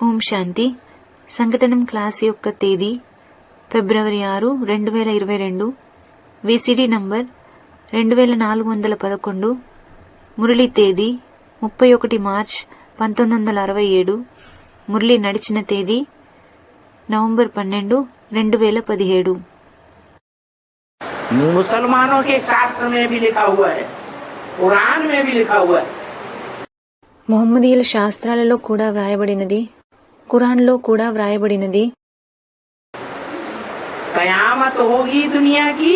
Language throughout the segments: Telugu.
ఓం శాంతి. సంఘటనం క్లాస్ యొక్క తేదీ ఫిబ్రవరి 6, 2022. VCD number 2411. మురళి తేదీ 31 మార్చ్ 1967. మురళి నడిచిన తేదీ నవంబర్ 12, 2017. मुसलमानों के शास्त्र में भी लिखा हुआ है, कुरान में भी लिखा हुआ है. మొహమ్మదీయుల శాస్త్రాలలో కూడా వ్రాయబడినది, ఖురాన్లో కూడా వ్రాయబడినది. కయామత్ హోగి దునియా కి,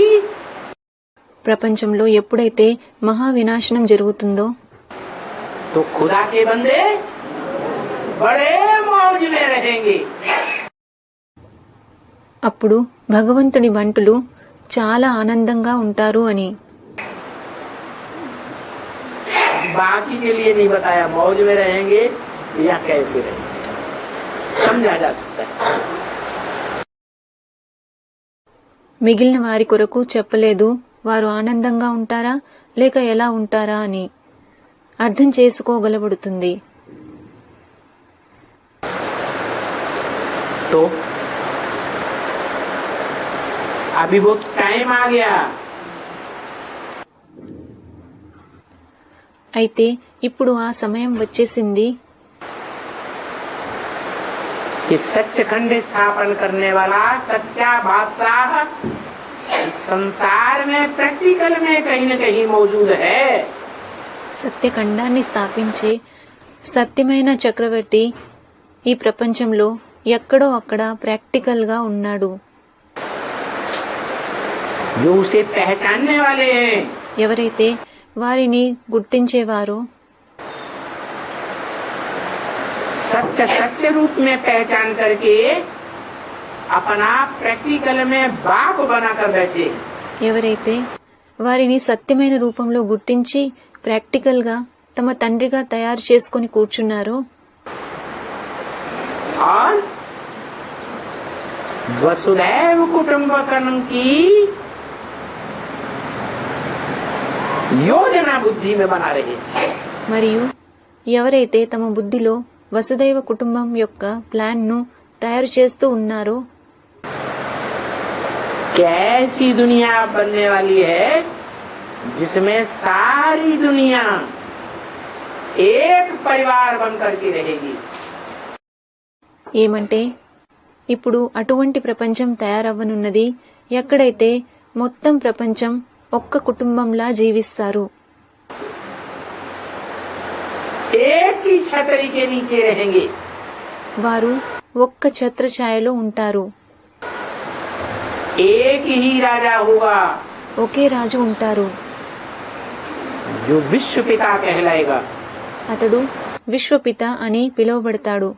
ప్రపంచంలో ఎప్పుడైతే మహా వినాశనం జరుగుతుందో तो खुदा के बंदे बड़े मौज में रहेंगे. అప్పుడు భగవంతుని బంటులు చాలా ఆనందంగా ఉంటారు అని. बाकी के लिए नहीं बताया मौज में रहेंगे या कैसे रहेंगे, समझा जा सकता है. మిగిలిన వారి కొరకు చెప్పలేదు వారు ఆనందంగా ఉంటారా లేక ఎలా ఉంటారా అని. అర్థం చేసుకోగలబడుతుంది. तो अभी वो टाइम आ गया. అయితే ఇప్పుడు ఆ సమయం వచ్చేసింది. कि सचखंड स्थापन करने वाला सच्चा बादशाह इस संसार में प्रैक्टिकल में कहीं न कहीं मौजूद है. సత్యఖండాన్ని స్థాపించే సత్యమైన చక్రవర్తి ఈ ప్రపంచంలో ఎక్కడో అక్కడ ప్రాక్టికల్ గా ఉన్నాడు. जो उसे पहचानने वाले हैं, ఎవరైతే వారిని గుర్తించేవారో, सच्चे सच्चे रूप में पहचान करके अपना प्रैक्टिकल में बाप बनाकर बैठे. ఎవరైతే వారిని సత్యమైన రూపంలో గుర్తించి ప్రాక్టికల్ గా తమ తండ్రిగా తయారు చేసుకుని కూర్చున్నారో, और वसुदैव कुटुंबकम की योजना बुद्धि में बना रहे. మరియు ఎవరైతే తమ బుద్ధిలో వసుదైవ కుటుంబం యొక్క ప్లాన్ ను తయారు చేస్తూ ఉన్నారో, कैसी दुनिया बनने वाली है जिसमें सारी दुनिया एक परिवार बनकर के रहेगी. ఏమంటే ఇప్పుడు అటువంటి ప్రపంచం తయారవ్వనున్నది ఎక్కడైతే మొత్తం ప్రపంచం ఒక్క కుటుంబంలా జీవిస్తారు. एक ही छतरी के नीचे रहेंगे. వారు ఒక్క ఛత్రఛాయలో ఉంటారు. एक ही राजा होगा ఒకే రాజు ఉంటారు. जो विश्व पिता कहलाएगा. అతడు విశ్వపిత అని పిలువబడతాడు.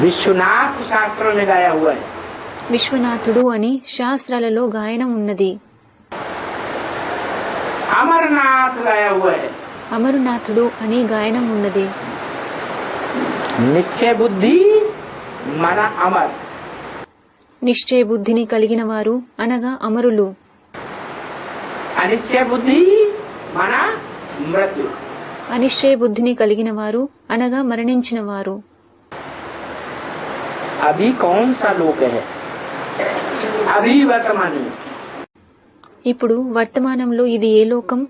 विश्वनाथ शास्त्रों में गाया हुआ है. విశ్వనాథుడు అని శాస్త్రాలలో గాయనం ఉన్నది. अमरनाथ गाया हुआ है. అమరునాథుడు అని గాయనం ఉన్నది. निश्चय बुद्धि माना अमर. నిశ్చయ బుద్ధిని కలిగిన వారు అనగా అమరులు. अनिश्चय बुद्धि माना मृत्यु. అనిశ్చయ బుద్ధిని కలిగిన వారు అనగా మరణించిన వారు. अभी कौन सा लोक है? अभी वर्तमान में ఇప్పుడు వర్తమానంలో ఇది ఏ లోకం?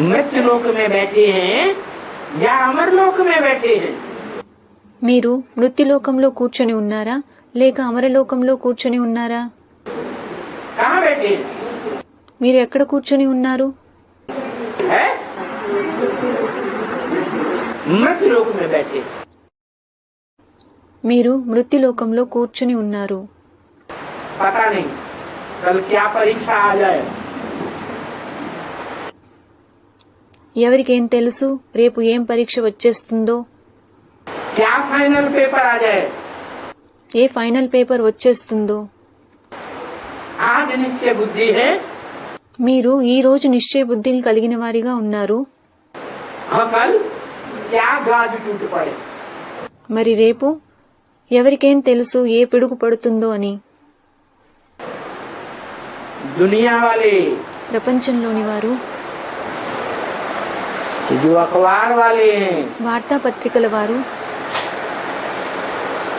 मृत्यु लोक में बैठे हैं या अमर लोक में बैठे हैं? మీరు మృత్యులోకంలో కూర్చొని ఉన్నారా లేక అమరలోకంలో కూర్చొని ఉన్నారా? कहाँ बैठे हैं? మీరు ఎక్కడ కూర్చొని ఉన్నారు? है? मृत्यु लोक में बैठे. మీరు మృత్యులోకంలో కూర్చొని ఉన్నారు. पता नहीं कल क्या परीक्षा आ जाए. ఎవరికేం తెలుసు రేపు ఏం పరీక్ష వచ్చేస్తుందో, क्या फाइनल पेपर आ जाए. ఏ ఫైనల్ పేపర్ వచ్చేస్తుందో. आज निश्चय बुद्धि है, మీరు ఈ రోజు నిశ్చయ బుద్ధిని కలిగిన వారిగా ఉన్నారు. और कल क्या गाज टूट पड़े. మరి రేపు ఎవరికేం తెలుసు ఏ పిడుగు పడుతుందో అని. दुनिया वाले ప్రపంచంలోని వారు जो अखबार वाले हैं, వార్తాపత్రికల వారు,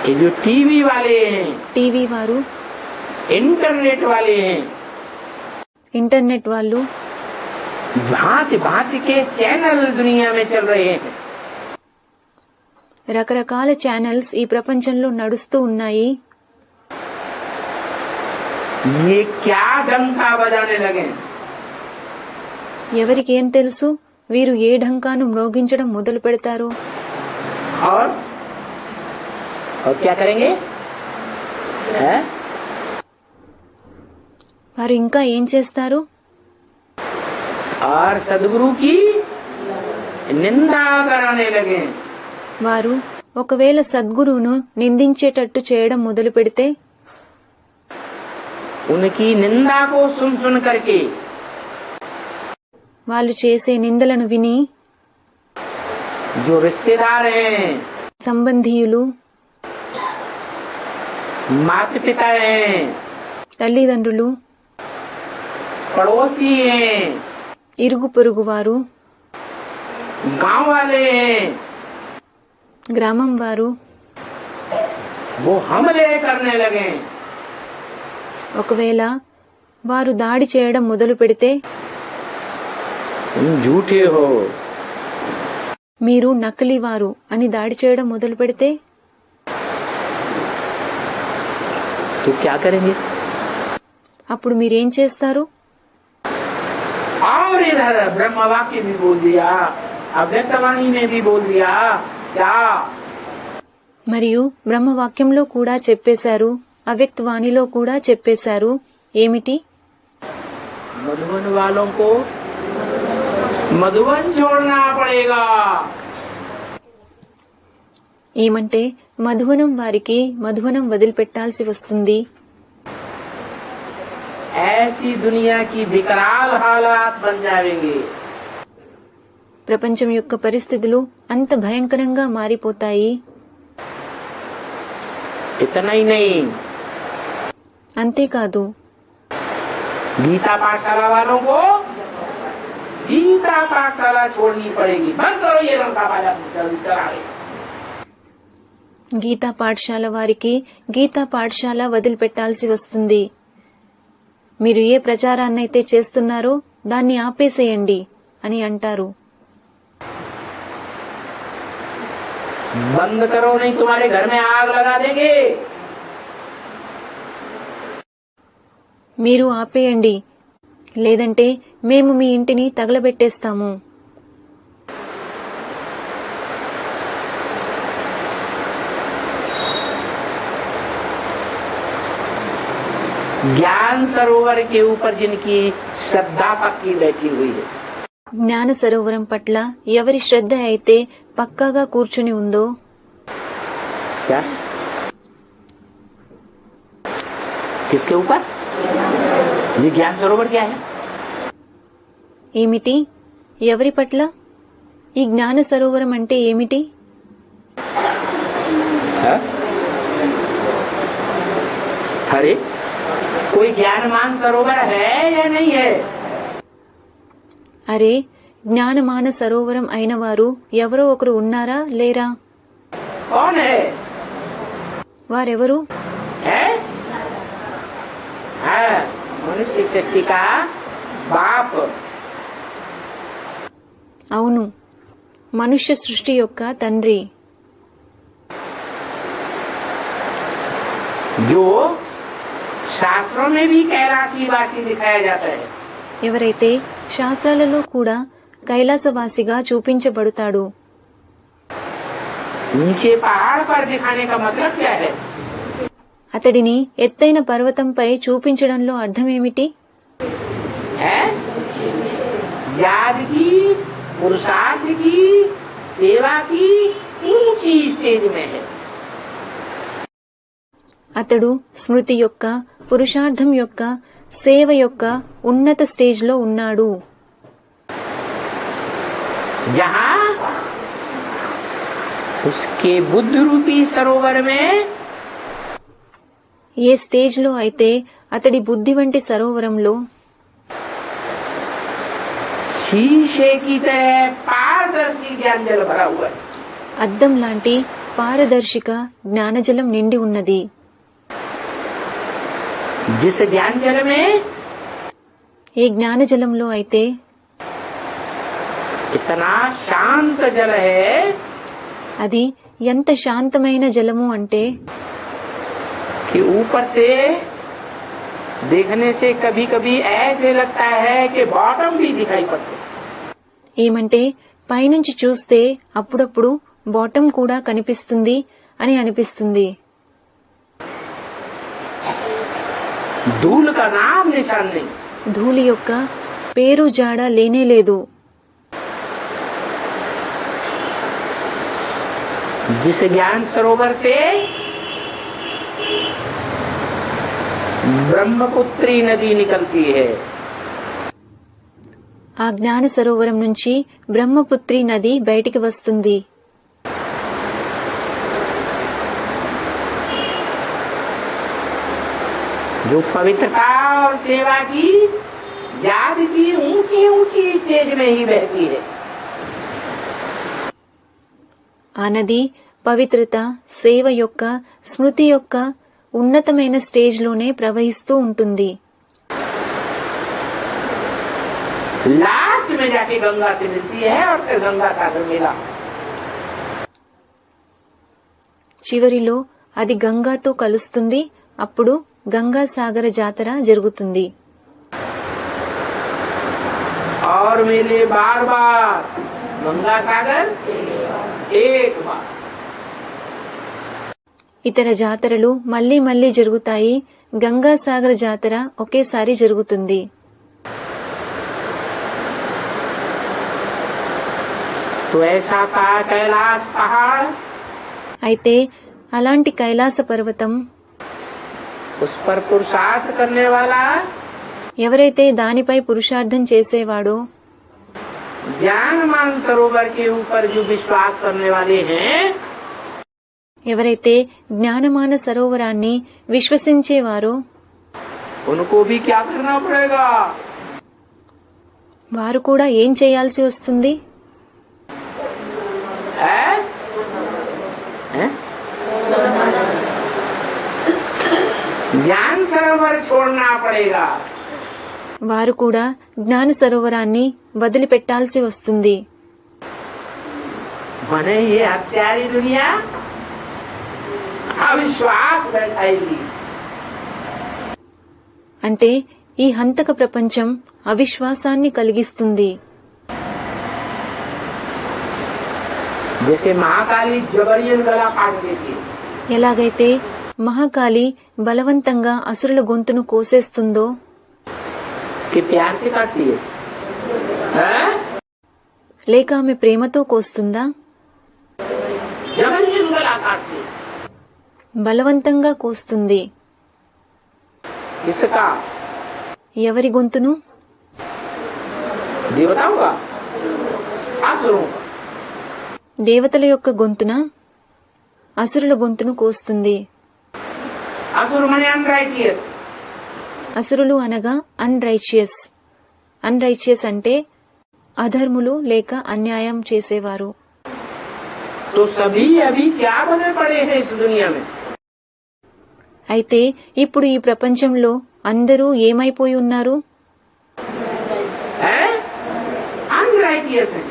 ये जो टीवी वाले हैं, టీవీ వారు, इंटरनेट वाले हैं, ఇంటర్నెట్ వాళ్ళు भांति भांति के चैनल दुनिया में चल रहे हैं। రకరకాల ఛానల్స్ ఈ ప్రపంచంలో నడుస్తూ ఉన్నాయి. ये क्या डंका बजाने लगे? ఎవరికి ఏం తెలుసు వీరు ఏ ఢంకాను మ్రోగించడం మొదలు పెడతారు. और क्या करेंगे? है? వారు ఇంకా ఏం చేస్తారు? और सदगुरु की निंदा कराने लगे। వారు ఒకవేళ సద్గురువును నిందించేటట్టు చేయడం మొదలు పెడితే उनकी निंदा को सुन सुन करके వాళ్ళు చేసే నిందలను విని जो रिश्तेदार हैं, సంబంధీయులు, माता पिता हैं, తల్లిదండ్రులు, पड़ोसी हैं, ఇరుగు పొరుగు వారు, गांव वाले हैं, గ్రామం వారు वो हमले करने लगे। ఒకవేళ వారు దాడి చేయడం మొదలు పెడితే तुम झूठे हो, మీరు నకిలీవారు అని దాడి చేయడం మొదలు పెడితే तो क्या करेंगे? అప్పుడు మీరేం చేస్తారు? और इधर ब्रह्म वाक्य भी बोल दिया, अव्यक्तवाणी में भी बोल दिया। क्या? మరియు బ్రహ్మవాక్యంలో కూడా చెప్పేశారు, అవ్యక్తవాణిలో కూడా చెప్పేశారు. ఏమిటి? मधुबन वालों को मधुबन छोड़ना पड़ेगा। ఏమంటే మధువనం వారికి మధువనం వదిలిపెట్టాల్సి వస్తుంది. ऐसी दुनिया की विकराल हालात बन जाएंगे। ప్రపంచం యొక్క పరిస్థితులు అంత భయంకరంగా మారిపోతాయి. इतना ही नहीं, అంతేకాదు गीता पाठशाला वालों को गीता पाठशाला छोड़नी पड़ेगी। बंद करो ये रंगा बाजा चला रहे। గీతా పాఠశాల వారికి గీతా పాఠశాల వదిలిపెట్టాల్సి వస్తుంది. మీరు ఏ ప్రచారాన్నైతే చేస్తున్నారో దాన్ని ఆపేసేయండి అని అంటారు. बंद करो नहीं तुम्हारे घर में आग लगा देंगे। మీరు ఆపేయండి, లేదంటే మేము మీ ఇంటిని తగలబెట్టేస్తాము. ज्ञान सरोवर के ऊपर जिनकी श्रद्धा पक्की बैठी हुई है, జ్ఞాన సరోవరం పట్ల ఎవరి శ్రద్ధ అయితే పక్కాగా కూర్చుని ఉందో, क्या किसके ऊपर? ये ज्ञान सरोवर क्या है? ఏమిటి? ఎవరి పట్ల? ఈ జ్ఞాన సరోవరం అంటే ఏమిటి? है? अरे कोई ज्ञानमान सरोवर है या नहीं है? అరే, జ్ఞానమాన సరోవరం అయిన వారు ఎవరో ఒకరు ఉన్నారా లేరా? कौन है? వారెవరు? है? है, मनुष्य शक्ति का बाप। అవును, మనుష్య సృష్టి యొక్క తండ్రి, जो शास्त्रों में भी कैलाशी वासी दिखाया जाता है। ఎవరైతే శాస్త్రాలలో కూడా కైలాసవాసిగా చూపించబడతాడు. नीचे पहाड़ पर दिखाने का मतलब क्या है? అతడిని ఎత్తైన పర్వతంపై చూపించడంలో అర్థమేమిటి? है याद की, पुरुषार्थ की, सेवा की ऊंची स्टेज में है। అతడు స్మృతి యొక్క, పురుషార్థం యొక్క, సేవ యొక్క ఉన్నత స్టేజ్ లో ఉన్నాడు. जहाँ उसके बुद्ध रूपी सरोवर में ఏ స్టేజ్ లో అయితే అతడి బుద్ధి వంటి సరోవరంలో शीशे की तरह पार ज्ञान जल भरा हुआ है। అద్దం లాంటి పారదర్శక జ్ఞానజలం నిండి ఉన్నది. जिस ज्ञान जल में ఏ జ్ఞానజలంలో అయితే इतना शांत जल है అది ఎంత శాంతమైన జలము అంటే कि ऊपर से देखने से कभी कभी ऐसे लगता है कि बॉटम भी दिखाई पड़ते। ఏమంటే పైనుంచి చూస్తే అప్పుడప్పుడు బాటం కూడా కనిపిస్తుంది అని అనిపిస్తుంది. धूल का नाम निशान नहीं। ధూళి యొక్క పేరు జాడ లేనేలేదు. जिस ज्ञान सरोवर से ब्रह्मपुत्री नदी निकलती है, ఆ జ్ఞాన సరోవరం నుంచి బ్రహ్మపుత్రి నది బయటికి వస్తుంది. जो पवित्रता और सेवा की याद की ऊंची ऊंची स्टेज में ही बहती है। ఆ నది పవిత్రత సేవ యొక్క స్మృతి యొక్క ఉన్నతమైన స్టేజ్లోనే ప్రవహిస్తూ ఉంటుంది. लास्ट में जाके गंगा से मिलती है और फिर गंगा सागर मिला। చివరిలో అది గంగాతో కలుస్తుంది. అప్పుడు గంగా సాగర జాతర జరుగుతుంది. और मिले बार बार गंगा सागर एक बार। ఇతర జాతరలు మళ్లీ మళ్లీ జరుగుతాయి. గంగా సాగర జాతర ఒకేసారి జరుగుతుంది. तो ऐसा था कैलाश पहाड़, అయితే అలాంటి కైలాస పర్వతం उस पर पुरुषार्थ करने वाला ఎవరైతే దానిపై పురుషార్థం చేసేవాడో, ज्ञान मान सरोवर के ऊपर जो विश्वास करने वाले हैं, ఎవరైతే జ్ఞానమాన సరోవరాన్ని విశ్వసించేవారో उनको भी क्या करना पड़ेगा? వారు కూడా ఏం చేయాల్సి వస్తుంది? है? है? ज्ञान सरोवर छोड़ना पड़ेगा। వారు కూడా జ్ఞాన సరోవరాన్ని వదిలిపెట్టాల్సి వస్తుంది. मने ये हत्यारी दुनिया अविश्वास बैठाएगी। అంటే ఈ హంతక ప్రపంచం అవిశ్వాసాన్ని కలిగిస్తుంది. जैसे महाकाली जबरियन गला काट देती है, ఎలాగైతే మహాకాళి బలవంతంగా అసురుల గొంతును కోసేస్తుందో, कि प्यार से काटती है, हैं? లేక ఆమె ప్రేమతో కోస్తుందా? जबरियन गला काटती है। బలవంతంగా కోస్తుంది. इसका ఎవరి గొంతును? देवताओं का, असुरों का। దేవతల యొక్క గొంతున? అసురుల గొంతును కోస్తుంది. असुर मने अनराइटियस। అసురులు అనగా అన్రైచియస్. అన్రైచియస్ అంటే అధర్ములు లేక అన్యాయం చేసేవారు. तो सभी अभी क्या बने पड़े हैं इस दुनिया में? అయితే ఇప్పుడు ఈ ప్రపంచంలో అందరూ ఏమైపోయి ఉన్నారు? है? अनराइटियस है।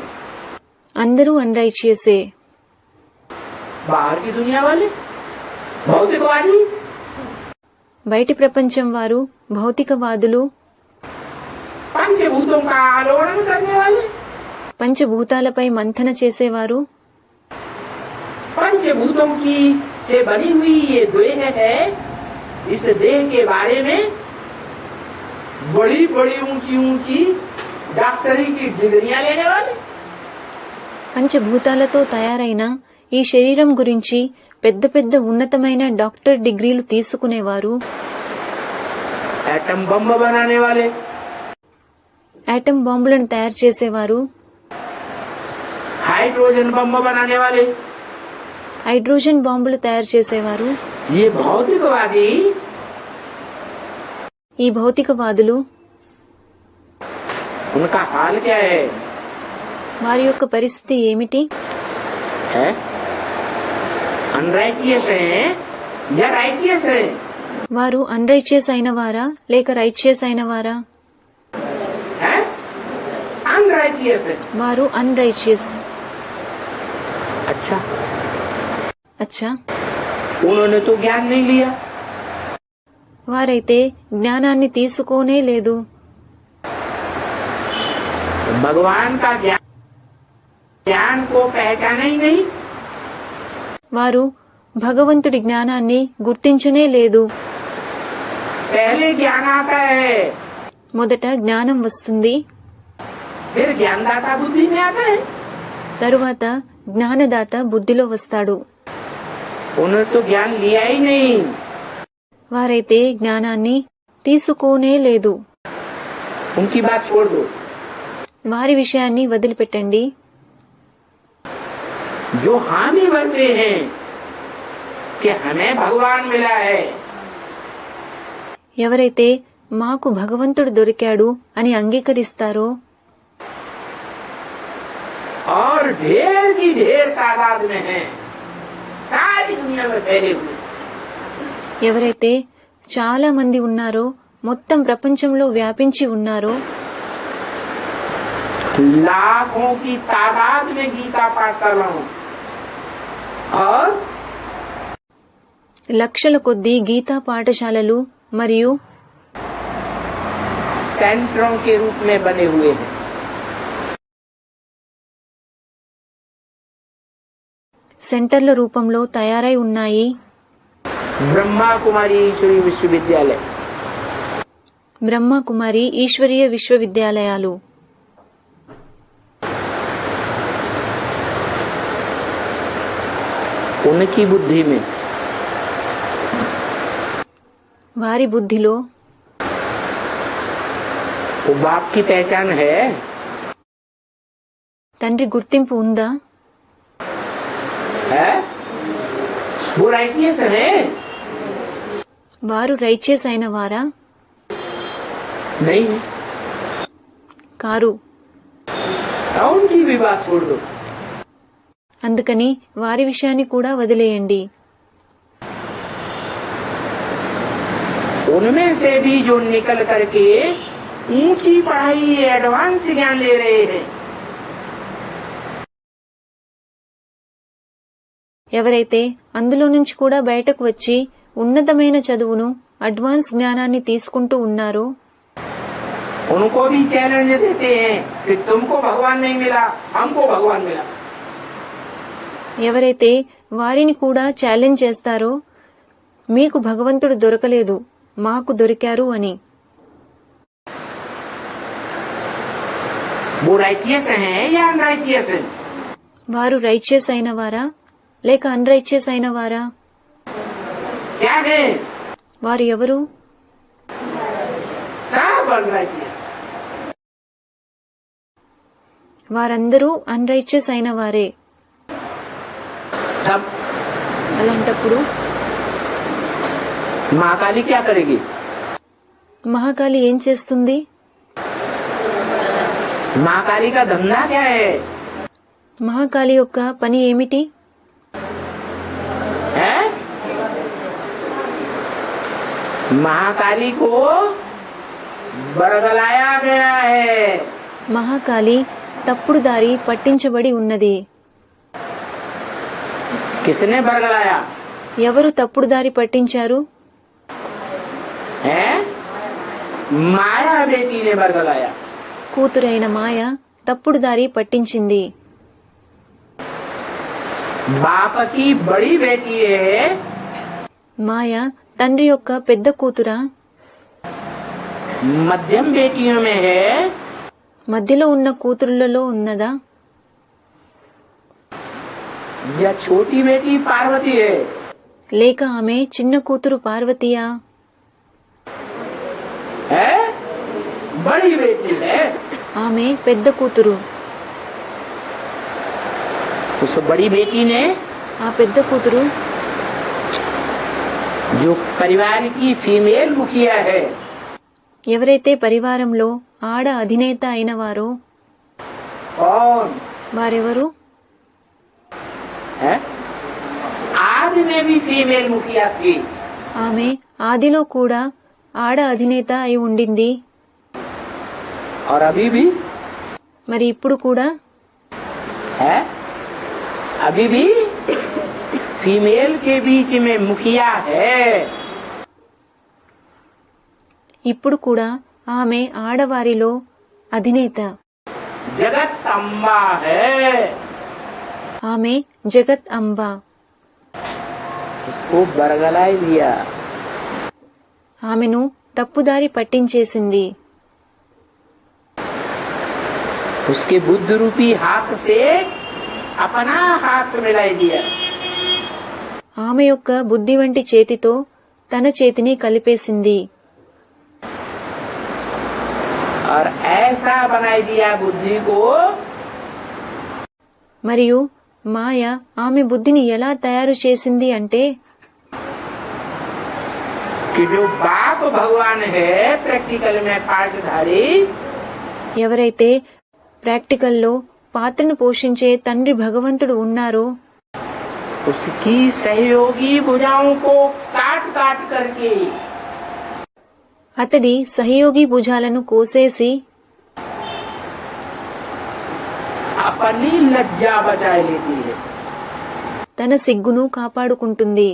అందరూ అన్రైచియసే. बाहर की दुनिया वाले भौतिकवादी, బయటి ప్రపంచం వారు భౌతికవాదులు, पंचभूतों का आलोड़न करने वाले, పంచభూతాలపై మంథన చేసేవారు, पंचभूतों की से बनी हुई ये देह है, इस देह के बारे में बड़ी बड़ी ऊंची ऊंची डॉक्टरी की डिग्रियां लेने वाले, పంచభూతాలతో తయారైన ఈ శరీరం గురించి పెద్ద పెద్ద ఉన్నతమైన డాక్టర్ డిగ్రీలు తీసుకునేవారు, एटम बम बनाने वाले, ఆటం బాంబులను తయారు చేసేవారు, हाइड्रोजन बम बनाने वाले, హైడ్రోజన్ బాంబులు తయారు చేసేవారు. ये भौतिकवादी ఈ భౌతికవాదులు उनका हाल क्या है? వారి యొక్క పరిస్థితి ఏమిటి? है अनराइटियस है या राइटियस है? వారు అన్రైచియస్ అయిన వారా లేక రైచియస్ అయిన వారా? अनराइटियस है। వారు అన్రైచియస్. अच्छा, అచ్చా, उन्होंने तो ज्ञान नहीं लिया। వారైతే జ్ఞానాన్ని తీసుకోనే లేదు. भगवान का ज्ञान को पहचाना ही नहीं। వారు భగవంతుడి జ్ఞానాన్ని గుర్తించనే లేదు. पहले ज्ञान आता है, మొదట జ్ఞానం వస్తుంది, फिर ज्ञानदाता बुद्धि में आता है। తరువాత జ్ఞానదాత బుద్ధిలో వస్తాడు. उन्होंने तो ज्ञान लिया ही नहीं। వారైతే జ్ఞానాన్ని తీసుకోనే లేదు. उनकी बात छोड़ दो। వారి విషయాన్ని వదిలిపెట్టండి. जो हामी भरते हैं कि हमें भगवान मिला है, ఎవరైతే మాకు భగవంతుడు దొరికాడు అని అంగీకరిస్తారో और ढेर की ढेर तादाद में है, सारी दुनिया में फैले हुए, ఎవరైతే చాలా మంది ఉన్నారో, మొత్తం ప్రపంచంలో వ్యాపించి ఉన్నారో, लाखों की तादाद में गीता पाठशालाओं और లక్షల కొద్దీ గీతా పాఠశాలలు మరియు सेंटरों के रूप में बने हुए हैं। సెంటర్ల రూపంలో తయారై ఉన్నాయి. ब्रह्मा कुमारी ईश्वरी विश्वविद्यालय, బ్రహ్మకుమారి ఈశ్వరీయ విశ్వవిద్యాలయాలు. उनकी बुद्धि में, వారి బుద్ధిలో वो बाप की पहचान है। తండ్రి గుర్తింపు ఉందా? है वो राइटियस है? వారు రైచియస్ అయిన వారా? नहीं, కారు. उनकी भी बात छोड़ दो। అందుకని వారి విషయాన్ని కూడా వదిలేయండి. उनमें से भी जो निकल करके ऊंची पढ़ाई एडवांस ज्ञान ले रहे हैं, ఎవరైతే అందులో నుంచి కూడా బయటకు వచ్చి ఉన్నతమైన చదువును, అడ్వాన్స్ జ్ఞానాన్ని తీసుకుంటూ ఉన్నారో उनको भी चैलेंज देते हैं कि तुमको भगवान नहीं मिला, हमको भगवान मिला। ఎవరైతే వారిని కూడా ఛాలెంజ్ చేస్తారో, మీకు భగవంతుడు దొరకలేదు, మాకు దొరికారు అని. वो राइटियस हैं या अनराइटियस हैं? వారు రైచియస్ అయిన వారా లేక అన్రైచియస్ అయిన వారా? क्या है? వారు ఎవరు? सब अनराइटियस। వారందరూ అన్రైచియస్ అయిన వారే. तब అలాంటప్పుడు महाकाली क्या करेगी? మహాకాళి ఏం చేస్తుంది? महाकाली का धंधा क्या है? మహాకాళి యొక్క పని ఏమిటి? है? महाकाली को बरगलाया गया है। మహాకాళి తప్పుడు దారి పట్టించబడి ఉన్నది. किसने बरगलाया? ఎవరు తప్పుడు దారి పట్టించారు? है? माया बेटी ने बरगलाया। కూతురైన మాయ తప్పుడు దారి పట్టించింది. बाप की बड़ी बेटी है, మాయ తండ్రి యొక్క పెద్ద కూతురా? मध्यम बेटियों में है, మధ్యలో ఉన్న కూతురులలో ఉన్నదా? या छोटी बेटी पार्वती है? లేక ఆమె చిన్న కూతురు పార్వతీయా? है? बड़ी बेटी है। ఆమె పెద్ద కూతురు. उस बड़ी बेटी ने ఆ పెద్ద కూతురు जो परिवार की फीमेल मुखिया है, ఎవరైతే పరివారంలో ఆడ అధినేత అయిన వారో और వారెవరు? है आदि में भी फीमेल मुखिया थी ఆమె ఆదిలో కూడా ఆడ అధినేత అయి ఉండింది. और अभी भी మరి ఇప్పుడు కూడా है, अभी भी फीमेल के बीच में मुखिया है। ఇప్పుడు కూడా ఆమె ఆడవారిలో అధినేత. जगत अम्बा है, ఆమె జగత్ అంబ. उसको बरगला लिया। ఆమెను తప్పుదారి పట్టించేసింది. उसके बुद्ध रूपी हाथ से अपना हाथ मिला दिया। ఆమె యొక్క బుద్ధి వంటి చేతితో తన చేతిని కలిపేసింది. और ऐसा बनाई दिया बुद्धि को మరియు మాయ ఆమె బుద్ధిని ఎలా తయారు చేసింది అంటే कि जो बाप भगवान है प्रैक्टिकल में पाठधारी, ఎవరైతే ప్రాక్టికల్లో పాత్రను పోషించే తండ్రి భగవంతుడు ఉన్నారో उसकी सहयोगी भुजाओं को काट काट करके అతడి సహయోగి భుజాలను కోసేసి अपनी लज्जा बचाए लेती है। తన సిగ్గును కాపాడుకుంటుంది.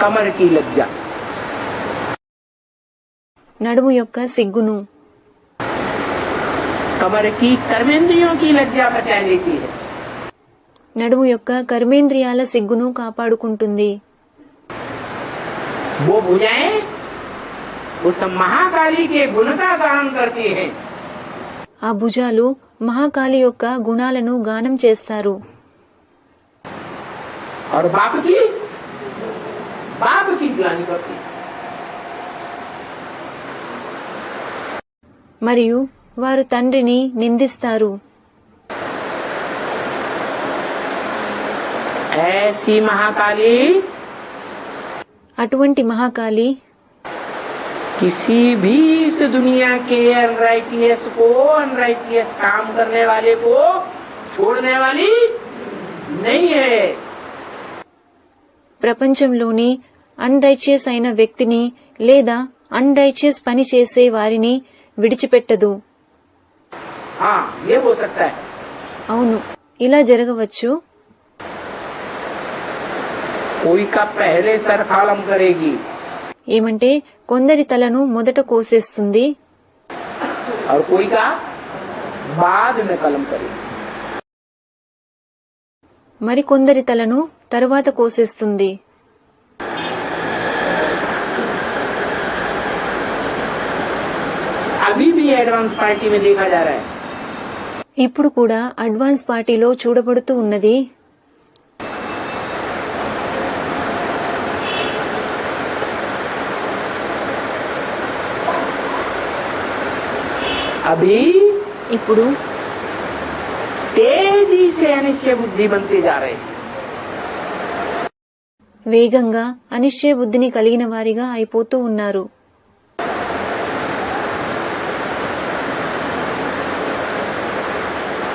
कमर की लज्जा, నడుము యొక్క సిగ్గును, कमर की कर्मेंद्रियों की लज्जा बचा लेती है। నడుము యొక్క కర్మేంద్రియాల సిగ్గును కాపాడుకుంటుంది. वो भुजाएं उस महाकाली के गुण का गान करती हैं। ఆ భుజాలు మహాకాళి యొక్క గుణాలను గానం చేస్తారు. और बाप की ग्लानि करती है। మరియు వారు తండ్రిని నిందిస్తారు. ऐसी महाकाली అటువంటి మహాకాళి किसी भी इस दुनिया के अनराइटियस काम करने वाले को छोड़ने वाली नहीं है। ప్రపంచంలోని అన్రైచియస్ అయిన వ్యక్తిని లేదా అన్రైచియస్ పని చేసే వారిని విడిచిపెట్టదు. हाँ, ये हो सकता है। అవును, ఇలా జరగవచ్చు. कोई का पहले सर खालम करेगी ఏమంటే కొందరి తలను మొదట కోసేస్తుంది, और कोई का बाद में कलम करेगी। మరి కొందరి తలను తరువాత కోసేస్తుంది. अभी भी एडवांस पार्टी में देखा जा रहा है। ఇప్పుడు కూడా అడ్వాన్స్ పార్టీలో చూడబడుతూ ఉన్నది. अभी ఇప్పుడు तेजी से अनिश्चय बुद्धि बनते जा रहे हैं। వేగంగా అనిశ్చయ బుద్ధిని కలిగిన వారిగా అయిపోతూ ఉన్నారు.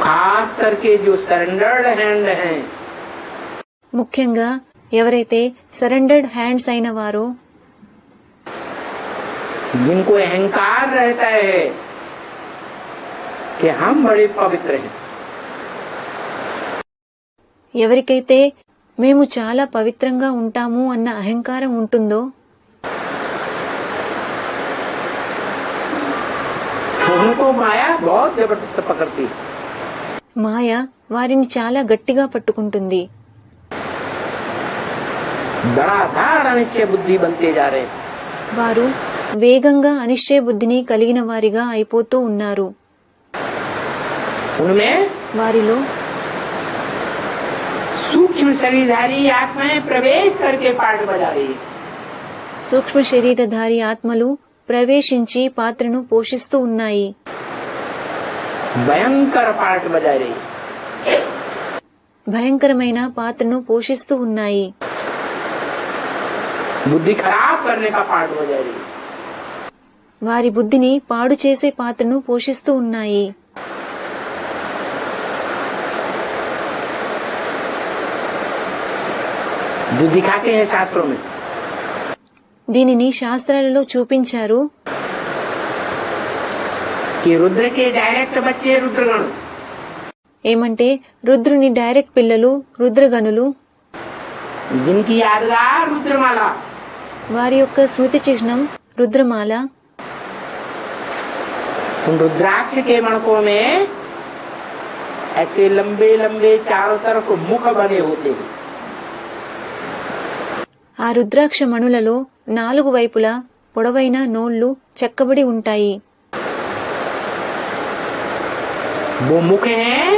खास करके जो सरेंडर्ड हैंड हैं, ముఖ్యంగా ఎవరైతే సరెండర్డ్ హ్యాండ్స్ అయిన వారో, जिनको अहंकार रहता है कि हम बड़े पवित्र हैं, ఎవరికైతే మేము చాలా పవిత్రంగా ఉంటాము అన్న అహంకారం ఉంటుందో तो उनको माया बहुत जबरदस्त पकड़ती है। మాయ వారిని చాలా గట్టిగా పట్టుకుంటుంది. धड़ाधड़ अनिश्चय बुद्धि बनते जा रहे हैं। వారు వేగంగా అనిశ్చయ బుద్ధిని కలిగిన వారిగా అయిపోతూ ఉన్నారు. उनमें వారిలో सूक्ष्म शरीरधारी आत्माएं प्रवेश करके पाठ बजा रही है। సూక్ష్మ శరీరధారి ఆత్మలు ప్రవేశించి పాత్రను పోషిస్తూ ఉన్నాయి. भयंकर पाठ बजा रही है। భయంకరమైన పాత్రను పోషిస్తూ ఉన్నాయి. बुद्धि खराब करने का पाठ बजा रही है। వారి బుద్ధిని పాడు చేసే పాత్రను పోషిస్తూ ఉన్నాయి. जो दिखाते हैं शास्त्रों में దీనిని శాస్త్రాలలో చూపించారు. कि रुद्र के डायरेक्ट बच्चे रुद्रगण, ఏమంటే రుద్రుని డైరెక్ట్ పిల్లలు రుద్రగణులు, जिनकी यादगार रुद्रमाला, వారి యొక్క స్మృతి చిహ్నం రుద్రమాల. उन रुद्राक्ष के मणकों में ऐसे लंबे लंबे चारों तरफ मुख बने होते हैं. ఆ రుద్రాక్ష మణులలో 4 వైపులా పొడవైన నోళ్లు చెక్కబడి ఉంటాయి. वो मुख हैं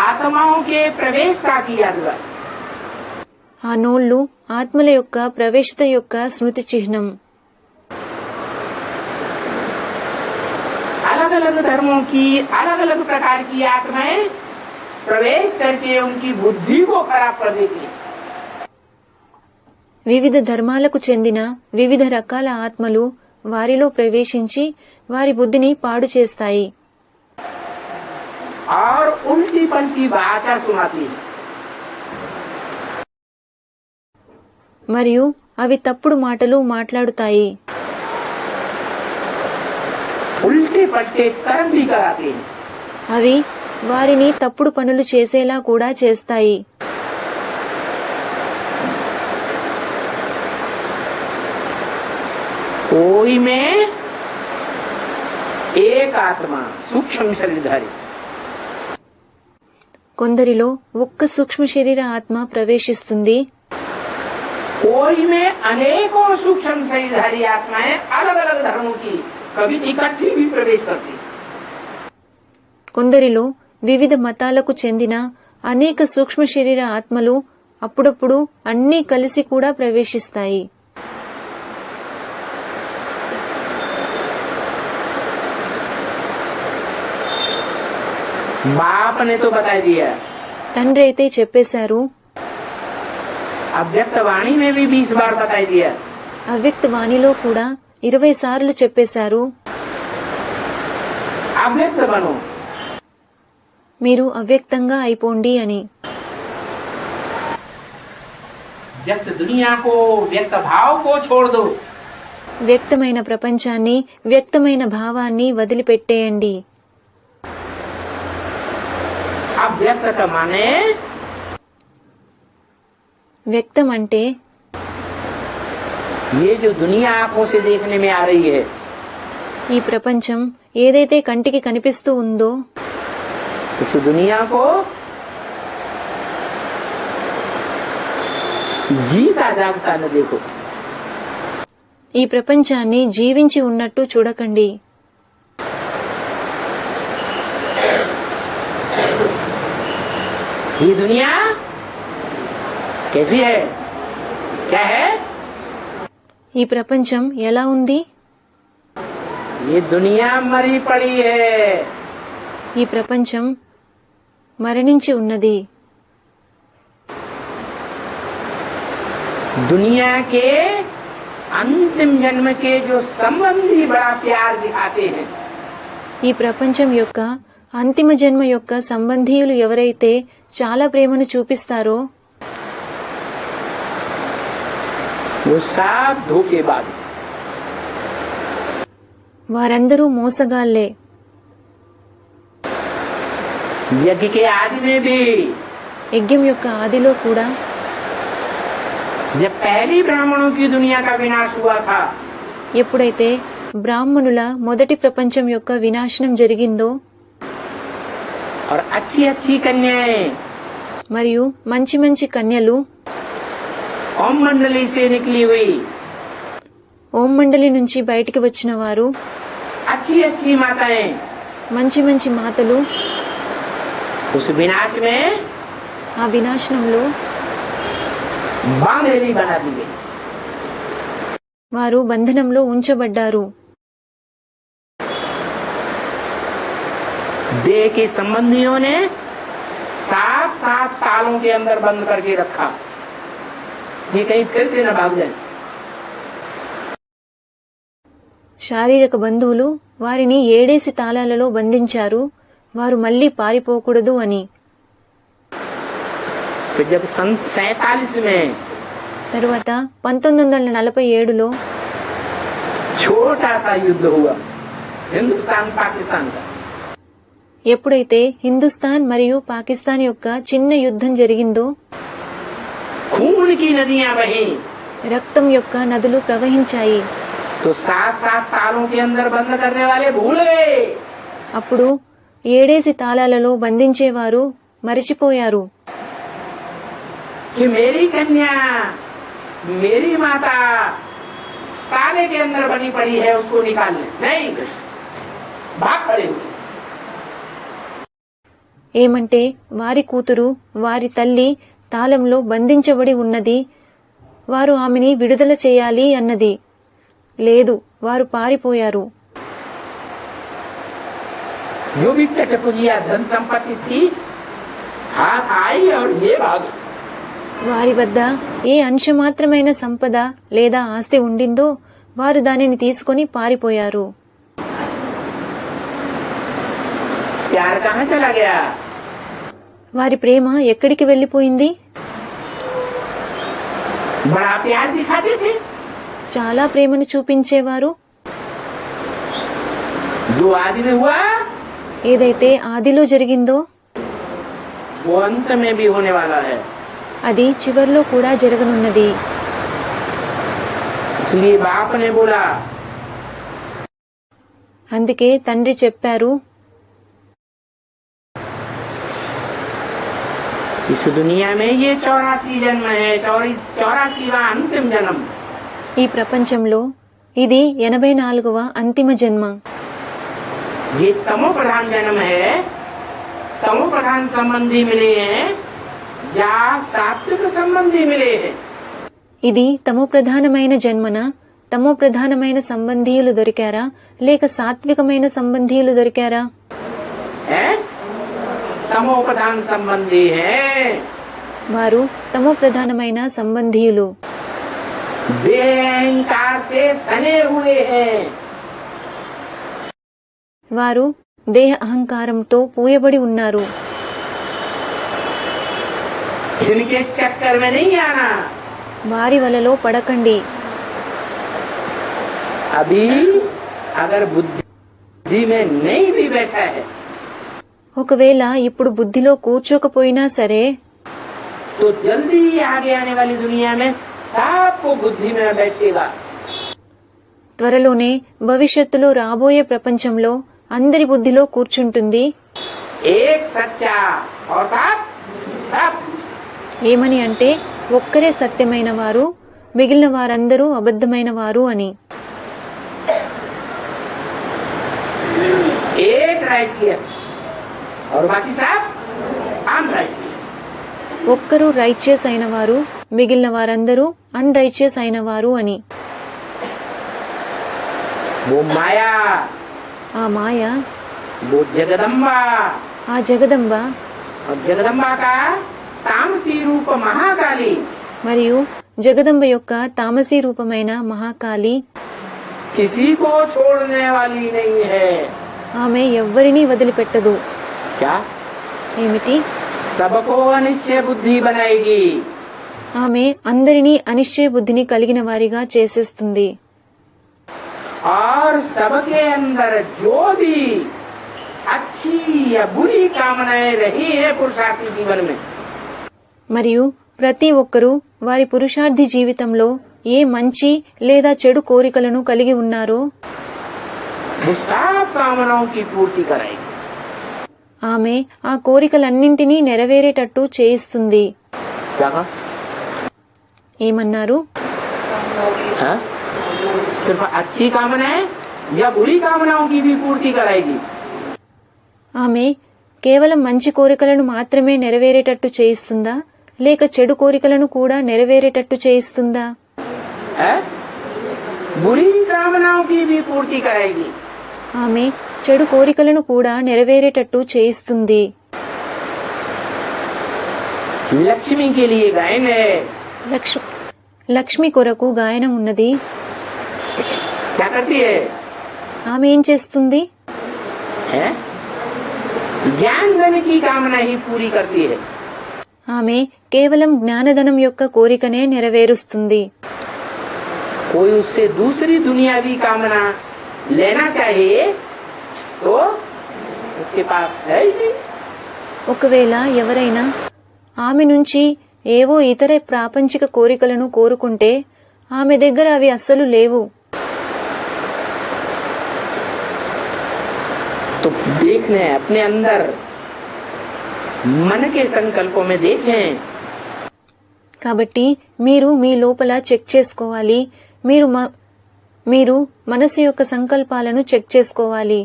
आत्माओं के प्रवेशता की यादगार. ఆ నోళ్లు ఆత్మల యొక్క ప్రవేశత యొక్క స్మృతి చిహ్నం. अलग अलग धर्मों की अलग अलग प्रकार की आत्माएं प्रवेश करके उनकी बुद्धि को खराब कर देती हैं. వివిధ ధర్మాలకు చెందిన వివిధ రకాల ఆత్మలు వారిలో ప్రవేశించి వారి బుద్ధిని పాడు చేస్తాయి. और उल्टी पलटी भाषा सुनाती है. మరియు అవి తప్పుడు మాటలు మాట్లాడుతాయి. उल्टे पलटे कर्म भी कराते हैं. అవి వారిని తప్పుడు పనులు చేసేలా కూడా చేస్తాయి. कोई में एक आत्मा सूक्ष्म शरीरधारी, కొందరిలో ఒక్క సూక్ష్మ శరీర ఆత్మ ప్రవేశిస్తుంది. कोई में अनेकों सूक्ष्म शरीरधारी आत्माएं अलग अलग धर्मों की कभी इकट्ठी भी प्रवेश करती हैं. కొందరిలో వివిధ మతాలకు చెందిన అనేక సూక్ష్మ శరీర ఆత్మలు అప్పుడప్పుడు అన్నీ కలిసి కూడా ప్రవేశిస్తాయి. बाप ने तो बता दिया, తండ్రి అయితే చెప్పేశారు. अव्यक्त वाणी में भी 20 बार बता दिया. అవ్యక్త వాణిలో కూడా 20 సార్లు చెప్పేశారు. अव्यक्त बनो, మీరు అవ్యక్తంగా అయిపోండి అని. व्यक्त दुनिया को, व्यक्त भाव को छोड़ दो. వ్యక్తమైన ప్రపంచాన్ని వ్యక్తమైన భావాన్ని వదిలిపెట్టేయండి. अव्यक्त का माने వ్యక్తం అంటే ये जो दुनिया आंखों से देखने में आ रही है, ఈ ప్రపంచం ఏదైతే కంటికి కనిపిస్తూ ఉందో उस दुनिया को जीता जागता न देखो. ఈ ప్రపంచాన్ని జీవించి ఉన్నట్టు చూడకండి. ये दुनिया कैसी है, क्या है? ఈ ప్రపంచం ఎలా ఉంది? ये दुनिया मरी पड़ी है. ఈ ప్రపంచం మరణించి ఉన్నది. दुनिया के अंतिम जन्म के जो संबंधी बड़ा प्यार दिखाते हैं, ఈ ప్రపంచం యొక్క అంతిమ జన్మ యొక్క సంబంధీయులు ఎవరైతే చాలా ప్రేమను చూపిస్తారో वो सब धोखेबाज. వారందరూ మోసగాళ్లే. यज्ञ के आदि में भी యజ్ఞం యొక్క ఆదిలో కూడా जब पहली ब्राह्मणों की दुनिया का विनाश हुआ था, ఎప్పుడైతే బ్రాహ్మణుల మొదటి ప్రపంచం యొక్క వినాశనం జరిగిందో और अच्छी अच्छी कन्याएं మరియు మంచి మంచి కన్యలు ओम मंडली से निकली हुई, ఓం మండలి నుంచి బయటికి వచ్చిన వారు, अच्छी अच्छी माताएं మంచి మంచి మాతలు उस विनाश में ఆ వినాశనంలో बांधेली बना दी गई. వారు బంధనంలో ఉంచబడ్డారు. देह के संबंधियों ने 7 तालों के अंदर बंद करके रखा, ये कहीं फिर से न भाग जाए. శారీరక బంధువులు వారిని 7 తాళాలలో బంధించారు, వారు మళ్లీ పారిపోకూడదు అని. फिर जब सन 47 में తరువాత 1947లో छोटा सा युद्ध हुआ हिंदुस्तान पाकिस्तान का, ఎప్పుడైతే హిందుస్థాన్ మరియు పాకిస్తాన్ యొక్క చిన్న యుద్ధం జరిగిందో खून की नदियां बही, రక్తం యొక్క నదులు ప్రవహించాయి. तो 7-7 तारों के अंदर बंद करने वाले भूल गए అప్పుడు 7 తాళాలలో బంధించేవారు మరిచిపోయారు. कि मेरी कन्या, मेरी माता ताले के अंदर बनी पड़ी है, उसको निकालने नहीं, भाग खड़े हुए. ఏమంటే వారి కూతురు, వారి తల్లి తాళంలో బంధించబడి ఉన్నది, వారు ఆమెని విడుదల చేయాలి అన్నది. లేదు, వారు పారిపోయారు. जो भी टटपुजिया धन संपत्ति थी हाथ आई और ये भागे. వారి వద్ద ఏ అంశమాత్రమైన సంపద లేదా ఆస్తి ఉండిందో వారు దానిని తీసుకొని పారిపోయారు. प्यार कहाँ चला गया? వారి ప్రేమ ఎక్కడికి వెళ్లిపోయింది? बड़ा प्यार दिखाते थे, చాలా ప్రేమను చూపించేవారు. जो आदि में हुआ ఏదైతే ఆదిలో జరిగిందో वो अंत में भी होने वाला है. అది చివర్లో కూడా జరగనున్నది. इसलिए बाप ने बोला, అందుకే తండ్రి చెప్పారు, इस दुनिया में ये 84 जन्म है, 84वां अंतिम जन्म. ఈ ప్రపంచంలో ఇది 84వ అంతిమ జన్మ. ये तमो प्रधान जन्म है, तमो प्रधान संबंधी मिले हैं या सात्विक संबंधी मिले हैं. ఇది తమో ప్రధానమైన జన్మన, తమో ప్రధానమైన సంబంధీయులు దొరికారా లేక సాత్వికమైన సంబంధీయులు దొరికారా? है तमो प्रधान संबंधी है. వారు తమో ప్రధానమైన సంబంధీయులు. अहंकार से सने हुए हैं. వారు దేహ అహంకారంతో పూయబడి ఉన్నారు. इनके चक्कर में नहीं आना. వారి వలలో పడకండి. अभी अगर बुद्धि में नहीं भी बैठा है ఒకవేళ ఇప్పుడు బుద్ధిలో కూర్చోకపోయినా సరే तो जल्दी ही आगे आने वाली दुनिया में सबको बुद्धि में बैठेगा. త్వరలోనే భవిష్యత్తులో రాబోయే ప్రపంచంలో అందరి బుద్ధిలో కూర్చుంటుంది. एक सच्चा और सब सब. ఏమని అంటే ఒక్కరే సత్యమైన వారు, మిగిలిన వారందరూ అబద్ధమైన వారు అని. एक राइटियस और बाकी सब अनराइटियस. ఒక్కరు రైచియస్ అయిన వారు, మిగిలిన వారందరూ అన్ రైచియస్ అయిన వారు అని. वो माया, ఆ మాయ, वो जगदम्बा ఆ జగదంబ और जगदम्बा का तामसी रूप महाकाली. మరియు జగదంబ యొక్క తామసీ రూపమైన మహాకాళి किसी को छोड़ने वाली नहीं है. ఆమె ఎవ్వరినీ వదిలిపెట్టదు. क्या? ఏమిటి? सबको अनिश्चय बुद्धि बनाएगी. ఆమె అందరినీ అనిశ్చయ బుద్ధిని కలిగిన వారిగా చేసేస్తుంది. और सबके अंदर जो भी अच्छी या बुरी कामनाएं रही है पुरुषार्थी जीवन में, మరియు ప్రతి ఒక్కరూ వారి పురుషార్థి జీవితంలో ఏ మంచి లేదా చెడు కోరికలను కలిగి ఉన్నారో वो सब कामनाओं की पूर्ति कराएगी. ఆమె ఆ కోరికలన్నింటినీ నెరవేరేటట్టు చేయిస్తుంది. क्या कहा? ఏమన్నారు? हाँ? सिर्फ अच्छी कामनाएं या बुरी कामनाओं की भी पूर्ति कराएगी. ఆమె కేవలం మంచి కోరికలను మాత్రమే నెరవేరేటట్టు చేయిస్తుందా లేక చెడు కోరికలను కూడా నెరవేరేటట్టు చేయిస్తుందా? है? बुरी कामनाओं की भी पूर्ति कराएगी. ఆమె చెడు కోరికలను కూడా నెరవేరేటట్టు చేయిస్తుంది. लक्ष्मी के लिए गायन है. లక్ష్మి కొరకు గాయనం ఉన్నది. क्या करती है? ఆమె ఏం చేస్తుంది? है? ज्ञान धन की कामना ही पूरी करती है. ఆమె కేవలం జ్ఞానధనం యొక్క కోరికనే నెరవేరుస్తుంది. कोई उससे दूसरी दुनियावी कामना लेना चाहे तो उसके पास है ही नहीं। ఒకవేళ ఎవరైనా ఆమె నుంచి ఏవో ఇతర ప్రాపంచిక కోరికలను కోరుకుంటే ఆమె దగ్గర అవి అస్సలు లేవు. तो देखने अपने अंदर मन के संकल्पों में देखें। కాబట్టి మీరు మీ లోపల చెక్ చేసుకోవాలి. మీరు మనసు యొక్క సంకల్పాలను చెక్ చేసుకోవాలి.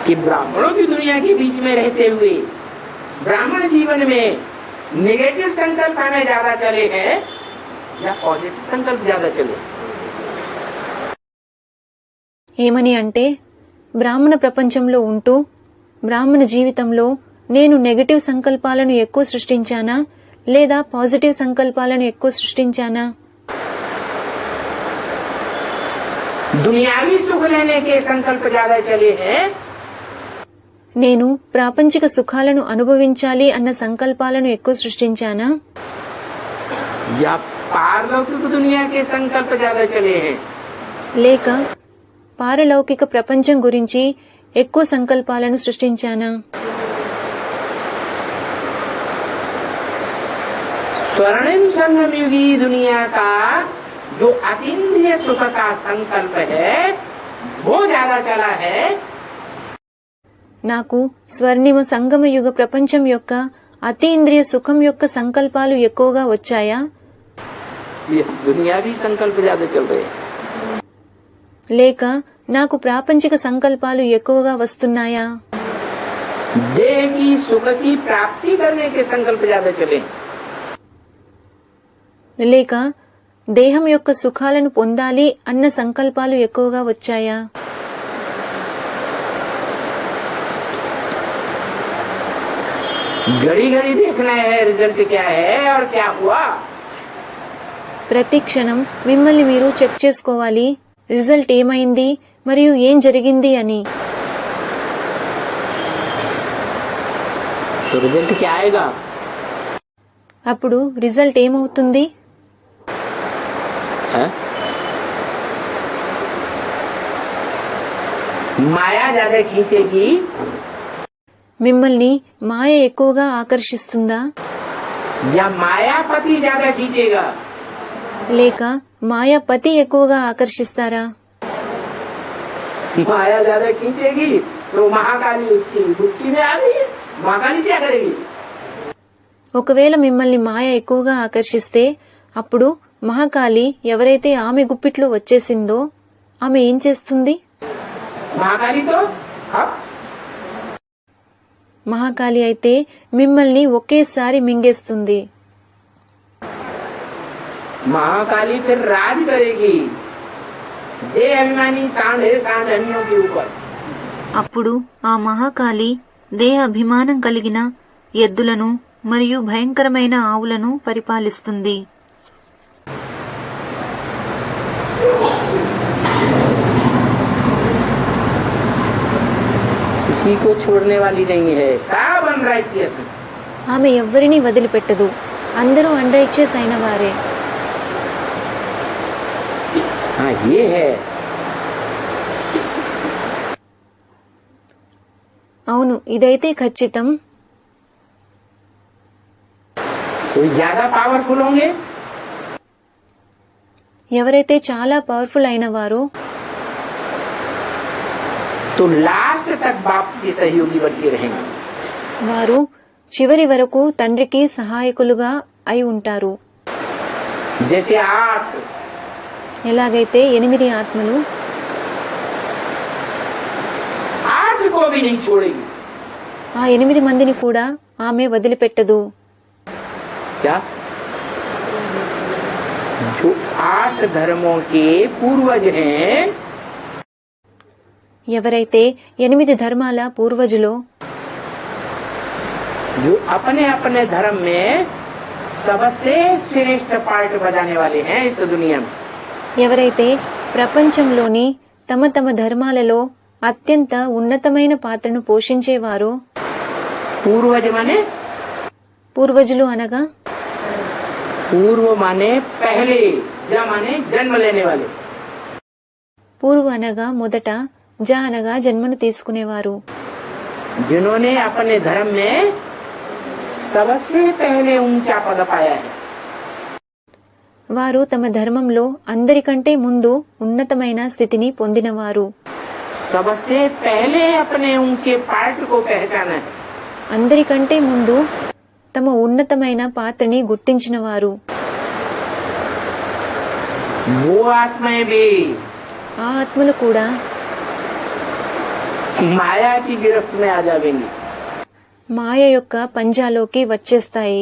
कि ब्राह्मणों की दुनिया के बीच में रहते हुए ब्राह्मण जीवन में नेगेटिव संकल्प हमें ज्यादा चले हैं या पॉजिटिव संकल्प ज्यादा चले। ఏమని అంటే బ్రాహ్మణ ప్రపంచంలో ఉంటూ బ్రాహ్మణ జీవితంలో నేను నెగటివ్ సంకల్పాలను ఎక్కువ సృష్టించానా లేదా పాజిటివ్ సంకల్పాలను ఎక్కువ సృష్టించానా? दुनियावी सुख लेने के संकल्प ज्यादा चले हैं నేను ప్రాపంచిక సుఖాలను అనుభవించాలి అన్న సంకల్పాలను ఎక్కువ సృష్టించానా या पारलौकिक दुनिया के संकल्प ज्यादा चले हैं। లేక పారలౌకిక ప్రపంచం గురించి ఎక్కువ సంకల్పాలను సృష్టించానా? स्वर्णिम संगम युगी दुनिया का जो अतीन्द्रिय सुख का संकल्प है वो ज्यादा चला है నాకు స్వర్ణిమ సంగమ యుగ ప్రపంచం యొక్క అతీంద్రియ సుఖం యొక్క సంకల్పాలు ఎక్కువగా వచ్చాయా ये दुनियावी संकल्प ज्यादा चल रहे हैं। లేక నాకు ప్రాపంచిక సంకల్పాలు ఎక్కువగా వస్తున్నాయా? देह की सुख की प्राप्ति करने के संकल्प ज्यादा चले। లేక దేహం యొక్క సుఖాలను పొందాలి అన్న సంకల్పాలు ఎక్కువగా వచ్చాయా? घड़ी घड़ी देखना है रिजल्ट क्या है और क्या हुआ। ప్రతి క్షణం మిమ్మల్ని మీరు చెక్ చేసుకోవాలి, రిజల్ట్ ఏమైంది మరియు ఏం జరిగింది అని. तो रिजल्ट क्या आएगा? అప్పుడు రిజల్ట్ ఏమవుతుంది? है? माया ज्यादा खींचेगी మిమ్మల్ని మాయ ఎక్కువగా ఆకర్షిస్తుందా या मायापति ज्यादा खींचेगा? లేక మాయాపతి ఎక్కువగా ఆకర్షిస్తారా? माया ज्यादा खींचेगी तो महाकाली उसकी गुच्ची में आ गई है। महाकाली क्या करेगी? ఒకవేళ మిమ్మల్ని మాయ ఎక్కువగా ఆకర్షిస్తే అప్పుడు మహాకాళి ఎవరైతే ఆమె గుప్పిట్లో వచ్చేసిందో ఆమె ఏం చేస్తుంది? महाकाली तो अब మహాకాళి అయితే మిమ్మల్ని ఒకేసారి మింగేస్తుంది. महाकाली फिर राज करेगी देह अभिमानी सांड अन्यों के ऊपर। అప్పుడు ఆ మహాకాళి దేహ అభిమానం కలిగిన ఎద్దులను మరియు భయంకరమైన ఆవులను పరిపాలిస్తుంది. किसी को छोड़ने वाली नहीं है, सब अनराइटियस है। ఆమె ఎవ్వరినీ వదిలిపెట్టదు, అందరూ అన్రైచియస్ అయిన వారే. हाँ ये है। అవును, ఇదైతే ఖచ్చితం. कोई ज्यादा पावरफुल होंगे ఎవరైతే చాలా పవర్ఫుల్ అయిన వారో तो लास्ट तक बाप की सहयोगी बन के रहेंगे। వారు చివరి వరకు తండ్రికి సహాయకులుగా అయి ఉంటారు. जैसे 8 ఎలాగైతే 8 ఆత్మలు 8 को भी नहीं छोड़ेगी। ఆ 8 మందిని కూడా ఆమె వదిలిపెట్టదు. क्या? जो 8 धर्मों के पूर्वज हैं ఎవరైతే 8 ధర్మాల పూర్వజులో जो अपने अपने धर्म में सबसे श्रेष्ठ पार्ट बजाने वाले हैं इस दुनिया में। ఎవరైతే ప్రపంచంలోని తమ తమ ధర్మాలలో అత్యంత ఉన్నతమైన పాత్రను పోషించేవారో पूर्वज माने పూర్వజులు అనగా पूर्व माने पहले, जा माने जन्म लेने वाले। పూర్వ అనగా మొదట, జ అనగా జన్మను తీసుకునేవారు. जिन्होंने अपने धर्म में सबसे पहले ऊंचा पद पाया है। వారు తమ ధర్మంలో అందరికంటే ముందు ఉన్నతమైన స్థితిని పొందినవారు. सबसे पहले अपने ऊंचे पार्ट को पहचाना है। అందరికంటే ముందు తమ ఉన్నతమైన పాత్రని గుర్తించినవారు. वो आत्माएं भी ఆ ఆత్మలు కూడా माया की गिरफ्त में आ जाएंगी। మాయ యొక్క పంజాలోకి వచ్చేస్తాయి.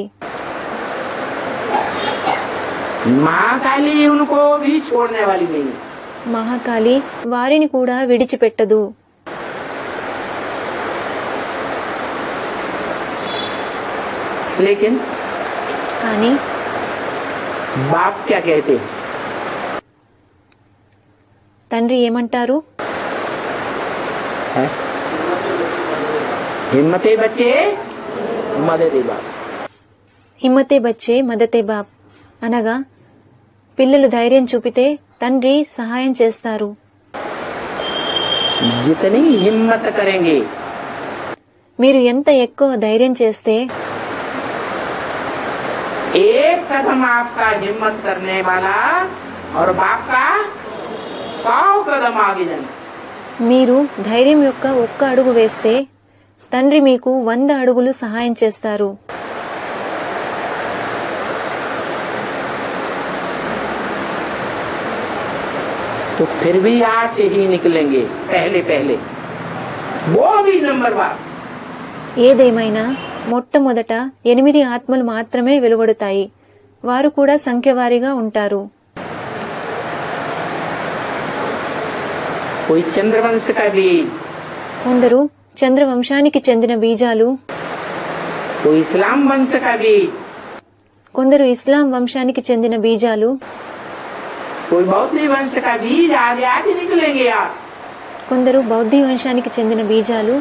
महाकाली उनको भी छोड़ने वाली नहीं। మహాకాళి వారిని కూడా విడిచిపెట్టదు. लेकिन కానీ बाप क्या कहते हैं? తండ్రి ఏమంటారు? है? हिम्मते बच्चे मददे बाप। హిమ్మతే బచ్చే మదతే బాప్ అనగా పిల్లలు ధైర్యం చూపితే తండ్రి సహాయం చేస్తారు. जितनी हिम्मत करेंगे మీరు ఎంత ఎక్కువ ధైర్యం చేస్తే एक कदम आपका हिम्मत करने वाला और बाप का 100 कदम आगे जाना। మీరు ధైర్యం యొక్క ఒక్క అడుగు వేస్తే తండ్రి మీకు 100 అడుగులు సహాయం చేస్తారు. तो फिर भी 8 ही निकलेंगे पहले पहले, वो भी नंबर 1। ఏదేమైనా మొట్టమొదట 8 ఆత్మలు మాత్రమే వెలువడతాయి. వారు కూడా సంఖ్యవారీగా ఉంటారు. कोई चंद्रवंश का बीज, కొందరు చంద్రవంశానికి చెందిన బీజాలు, कोई इस्लाम वंश का बीज, కొందరు ఇస్లాం వంశానికి చెందిన బీజాలు, कोई बौद्ध वंश का बीज, आगे आगे निकलेंगे आप। కొందరు బౌద్ధి వంశానికి చెందిన బీజాలు,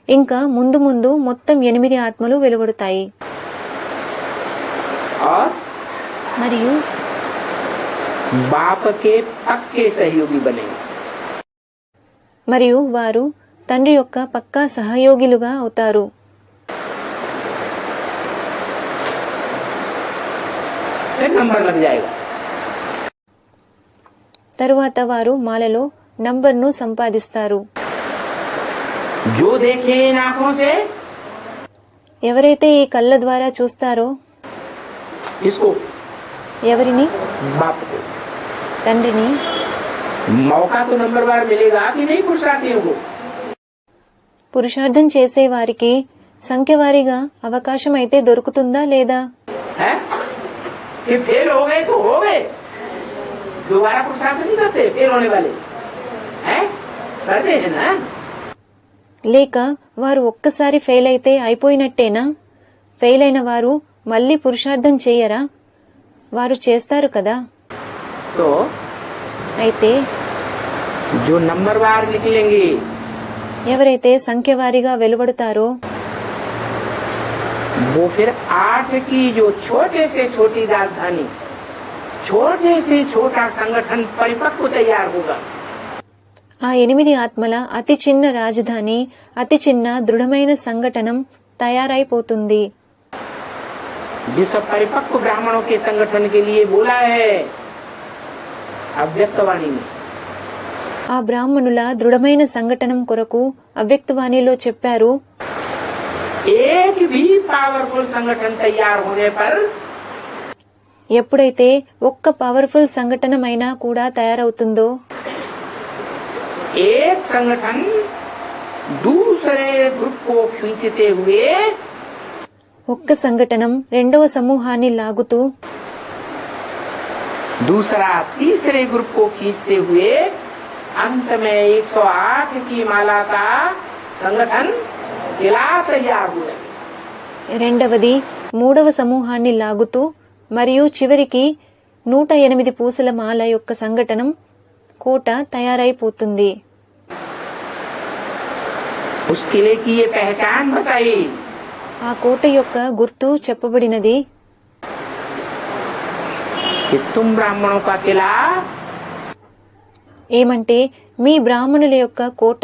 ఇంకా ముందు ముందు మొత్తం 8 ఆత్మలు వెలువడతాయి. और మరియు बाप के पक्के सहयोगी बनेंगे। మరియు వారు తండ్రి యొక్క పక్కా సహయోగిలుగా అవుతారు. फिर नंबर लग जाएगा। తరువాత వారు మాలలో నంబర్ను సంపాదిస్తారు. जो देखे इन आंखों से, ఎవరైతే ఈ కళ్ళ ద్వారా చూస్తారో, इसको ఎవరిని? बाप को తండ్రిని. मौका तो नंबर बार मिलेगा कि नहीं पुरुषार्थियों को? పురుషార్థం చేసే వారికి సంఖ్యవారీగా అవకాశం అయితే దొరుకుతుందా లేదా? है कि फेल हो गए तो हो गए, दोबारा पुरुषार्थ नहीं करते फेल होने वाले हैं? करते हैं ना? లేక వారు ఒక్కసారి ఫెయిల్ అయితే అయిపోయినట్టేనా? ఫెయిల్ అయిన వారు మళ్లీ పురుషార్థం చేయరా? వారు చేస్తారు కదా. तो అయితే जो नंबर बार निकलेंगे ఎవరైతే సంఖ్యవారీగా వెలువడతారో वो फिर 8 की जो छोटे से छोटी राजधानी, छोटे से छोटा संगठन परिपक्व तैयार होगा। ఆ 8 ఆత్మల అతి చిన్న రాజధాని, అతి చిన్న దృఢమైన సంఘటనం తయారైపోతుంది. जिस परिपक्व ब्राह्मणों के संगठन के लिए बोला है अव्यक्तवाणी में, ఆ బ్రాహ్మణుల దృఢమైన సంఘటనం కొరకు అవ్యక్తవాణిలో చెప్పారు. एक भी पावरफुल संगठन तैयार होने पर ఎప్పుడైతే ఒక్క పవర్ఫుల్ సంఘటనమైనా కూడా తయారవుతుందో, एक संगठन दूसरे ग्रुप को खींचते हुए ఒక్క సంఘటనం రెండవ సమూహాన్ని లాగుతూ, दूसरा तीसरे ग्रुप को खींचते हुए अंत में 108 की माला का संगठन किला तैयार हुए। రెండవది మూడవ సమూహాన్ని లాగుతూ, మరియు చివరికి 108 పూసల మాల యొక్క సంఘటనం కోట తయారైపోతుంది. उस किले की ये पहचान बताई ఆ కోట యొక్క గుర్తు చెప్పబడినది. कि तुम ब्राह्मणों का किला ఏమంటే మీ బ్రాహ్మణుల యొక్క కోట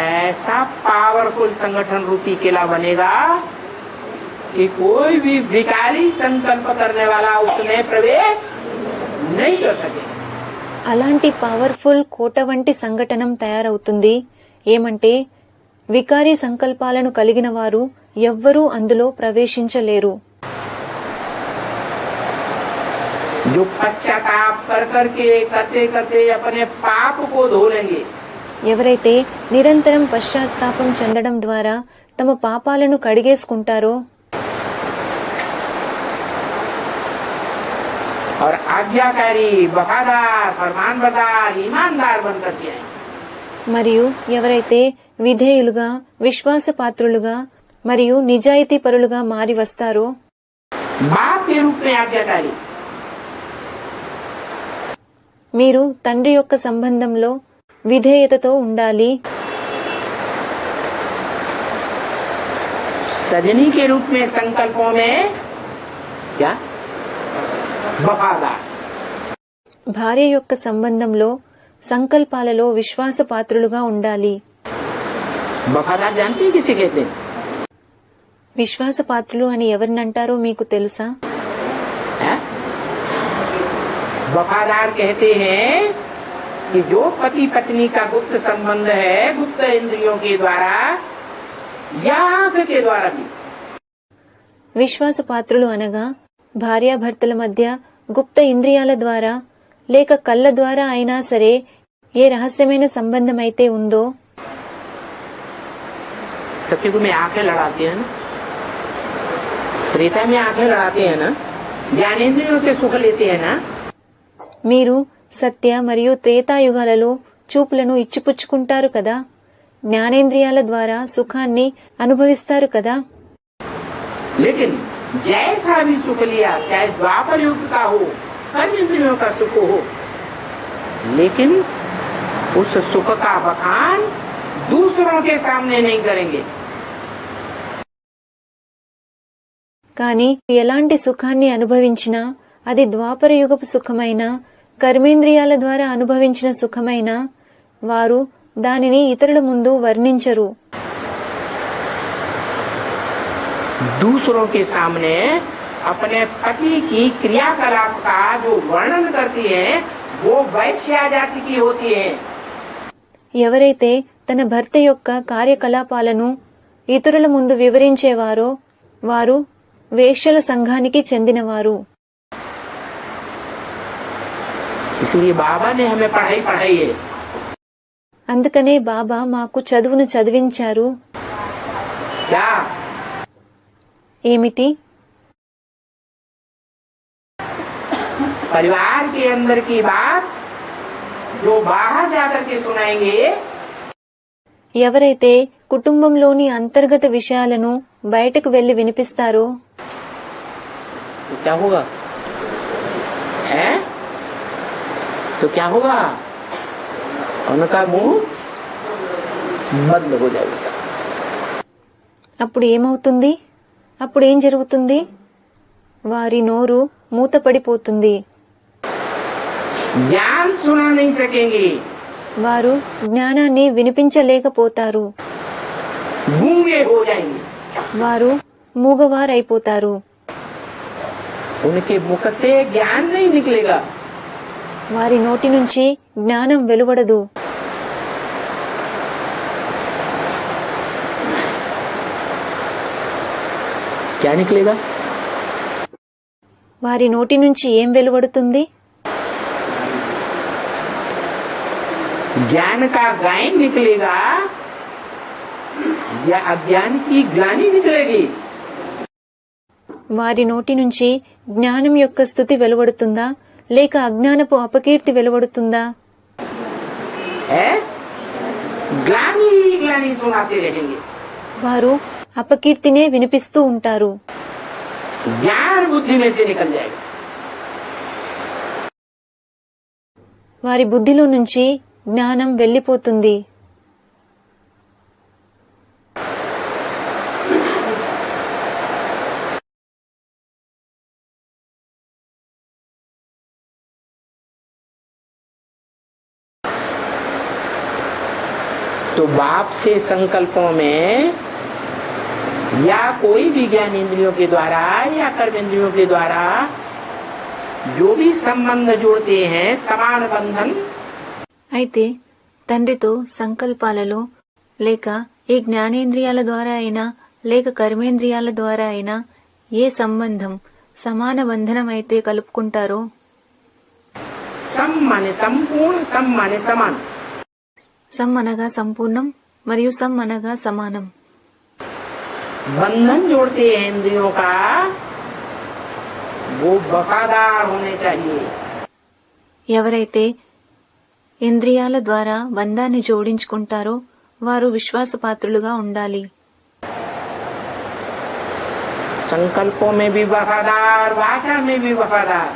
ऐसा पावरफुल संगठन रूपी किला बनेगा कि कोई भी भिखारी संकल्प करने वाला उसमें प्रवेश नहीं कर सके. అలాంటి పవర్ఫుల్ కోట వంటి సంఘటనం తయారవుతుంది. ఏమంటే వికారీ సంకల్పాలను కలిగిన వారు ఎవ్వరూ అందులో ప్రవేశించలేరు. जो पश्चाताप कर करके करते करते अपने पाप को धो लेंगे. ఎవరైతే నిరంతరం పశ్చాత్తాపం చెందడం ద్వారా తమ పాపాలను కడిగేసుకుంటారో और आज्ञाकारी वफादार फरमानबरदार ईमानदार बनकर के आएंगे. మరియు ఎవరైతే విధేయులుగా విశ్వాసపాత్రులుగా మరియు నిజాయితీ పరులుగా మారి వస్తారో बाप के रूप में आज्ञाकारी, మీరు తండ్రి యొక్క సంబంధంలో విధేయతతో ఉండాలి. सजनी के रूप में संकल्पों में क्या वफादार, భార్య యొక్క సంబంధంలో సంకల్పాలలో విశ్వాసపాత్రులుగా ఉండాలి. वफादार जानते हैं किसे कहते हैं? విశ్వాసపాత్రులు అని ఎవరినంటారో మీకు తెలుసా? हैं? वफादार कहते हैं कि जो पति पत्नी का गुप्त संबंध है गुप्त इंद्रियों के द्वारा या आंख के द्वारा भी. విశ్వాసపాత్రులు అనగా భార్యాభర్తల మధ్య గుప్త ఇంద్రియాల ద్వారా లేక కళ్ళ ద్వారా అయినా సరే ఏ రహస్యమైన సంబంధం అయితే ఉందో सत्युग में आंखें लड़ाते हैं ना, त्रेता में आंखें लड़ाते हैं ना, ज्ञानेन्द्रियों से सुख लेते हैं ना. మీరు సత్య మరియు త్రేతాయుగాలలో చూపులను ఇచ్చిపుచ్చుకుంటారు కదా, జ్ఞానేంద్రియాల ద్వారా సుఖాన్ని అనుభవిస్తారు కదా. लेकिन जैसा भी सुख लिया चाहे द्वापर युग का हो कर्म इंद्रियों का सुख हो, लेकिन उस सुख का बखान दूसरों के सामने नहीं करेंगे. కానీ ఎలాంటి సుఖాన్ని అనుభవించినా అది ద్వాపర యుగపు సుఖమైనా కర్మేంద్రియాల ద్వారా అనుభవించిన సుఖమైనా వారు దానిని ఇతరుల ముందు వర్ణించరు. दूसरों के सामने अपने पति की क्रियाकलाप का जो वर्णन करती है वो वैश्या जाति की होती है. ఎవరైతే తన భర్త యొక్క కార్యకలాపాలను ఇతరుల ముందు వివరించేవారో వారు వేశ్యల సంఘానికి చెందినవారు. इसलिए बाबा ने हमें पढ़ाई है. అందుకనే బాబా మాకు చదువును చదివించారు. क्या? ఏమిటి? परिवार के अंदर की बात जो बाहर जाकर के सुनाएंगे, ఎవరైతే కుటుంబంలోని అంతర్గత విషయాలను బయటకు వెళ్లి వినిపిస్తారో तो क्या होगा? है? तो क्या होगा? उनका मुंह बंद हो जाएगा. అప్పుడు ఏమవుతుంది? అప్పుడేం జరుగుతుంది? వారి నోరు మూతపడిపోతుంది. ज्ञान सुना नहीं सकेंगे, వారు జ్ఞానాన్ని వినిపించలేకపోతారు. गूंगे हो जाएंगे. వారు మూగవారైపోతారు. उनके मुख से ज्ञान नहीं निकलेगा. వారి నోటి నుంచి జ్ఞానం వెలువడదు. क्या निकलेगा? వారి నోటి నుంచి ఏం వెలువడుతుంది? ज्ञान का गायन निकलेगा या अज्ञान की ग्लानि निकलेगी. వారి నోటి నుంచి జ్ఞానం యొక్క స్తుతి వెలువడుతుందా లేక అజ్ఞానపు అపకీర్తి వెలువడుతుందా? है? ग्लानि ही ग्लानि सुनाते रहेंगे. వారు అపకీర్తినే వినిపిస్తూ ఉంటారు. ज्ञान बुद्धि में से निकल जाएगा. వారి బుద్ధిలో నుంచి జ్ఞానం వెళ్లిపోతుంది. तो बाप से संकल्पों में या कोई भी ज्ञान इंद्रियों के द्वारा या कर्म इंद्रियों के द्वारा जो भी संबंध जोड़ते हैं समान बंधन, అయితే తండ్రితో సంకల్పాలలో లేక ఈ జ్ఞానేంద్రియాల ద్వారా అయినా లేక కర్మేంద్రియాల ద్వారా అయినా ఏ సంబంధం సమాన బంధనం అయితే కలుపుకుంటారో, सम माने संपूर्ण, सम माने समान, సమ్ అనగా సంపూర్ణం మరియు సమ్ అనగా సమానం, बंधन जोड़ते हैं इंद्रियों का, वो वफादार होने चाहिए। ఎవరైతే ఇంద్రియాల ద్వారా బంధాన్ని జోడించుకుంటారో వారు విశ్వాసపాత్రులుగా ఉండాలి. संकल्पों में भी वफादार, वाचा में भी वफादार,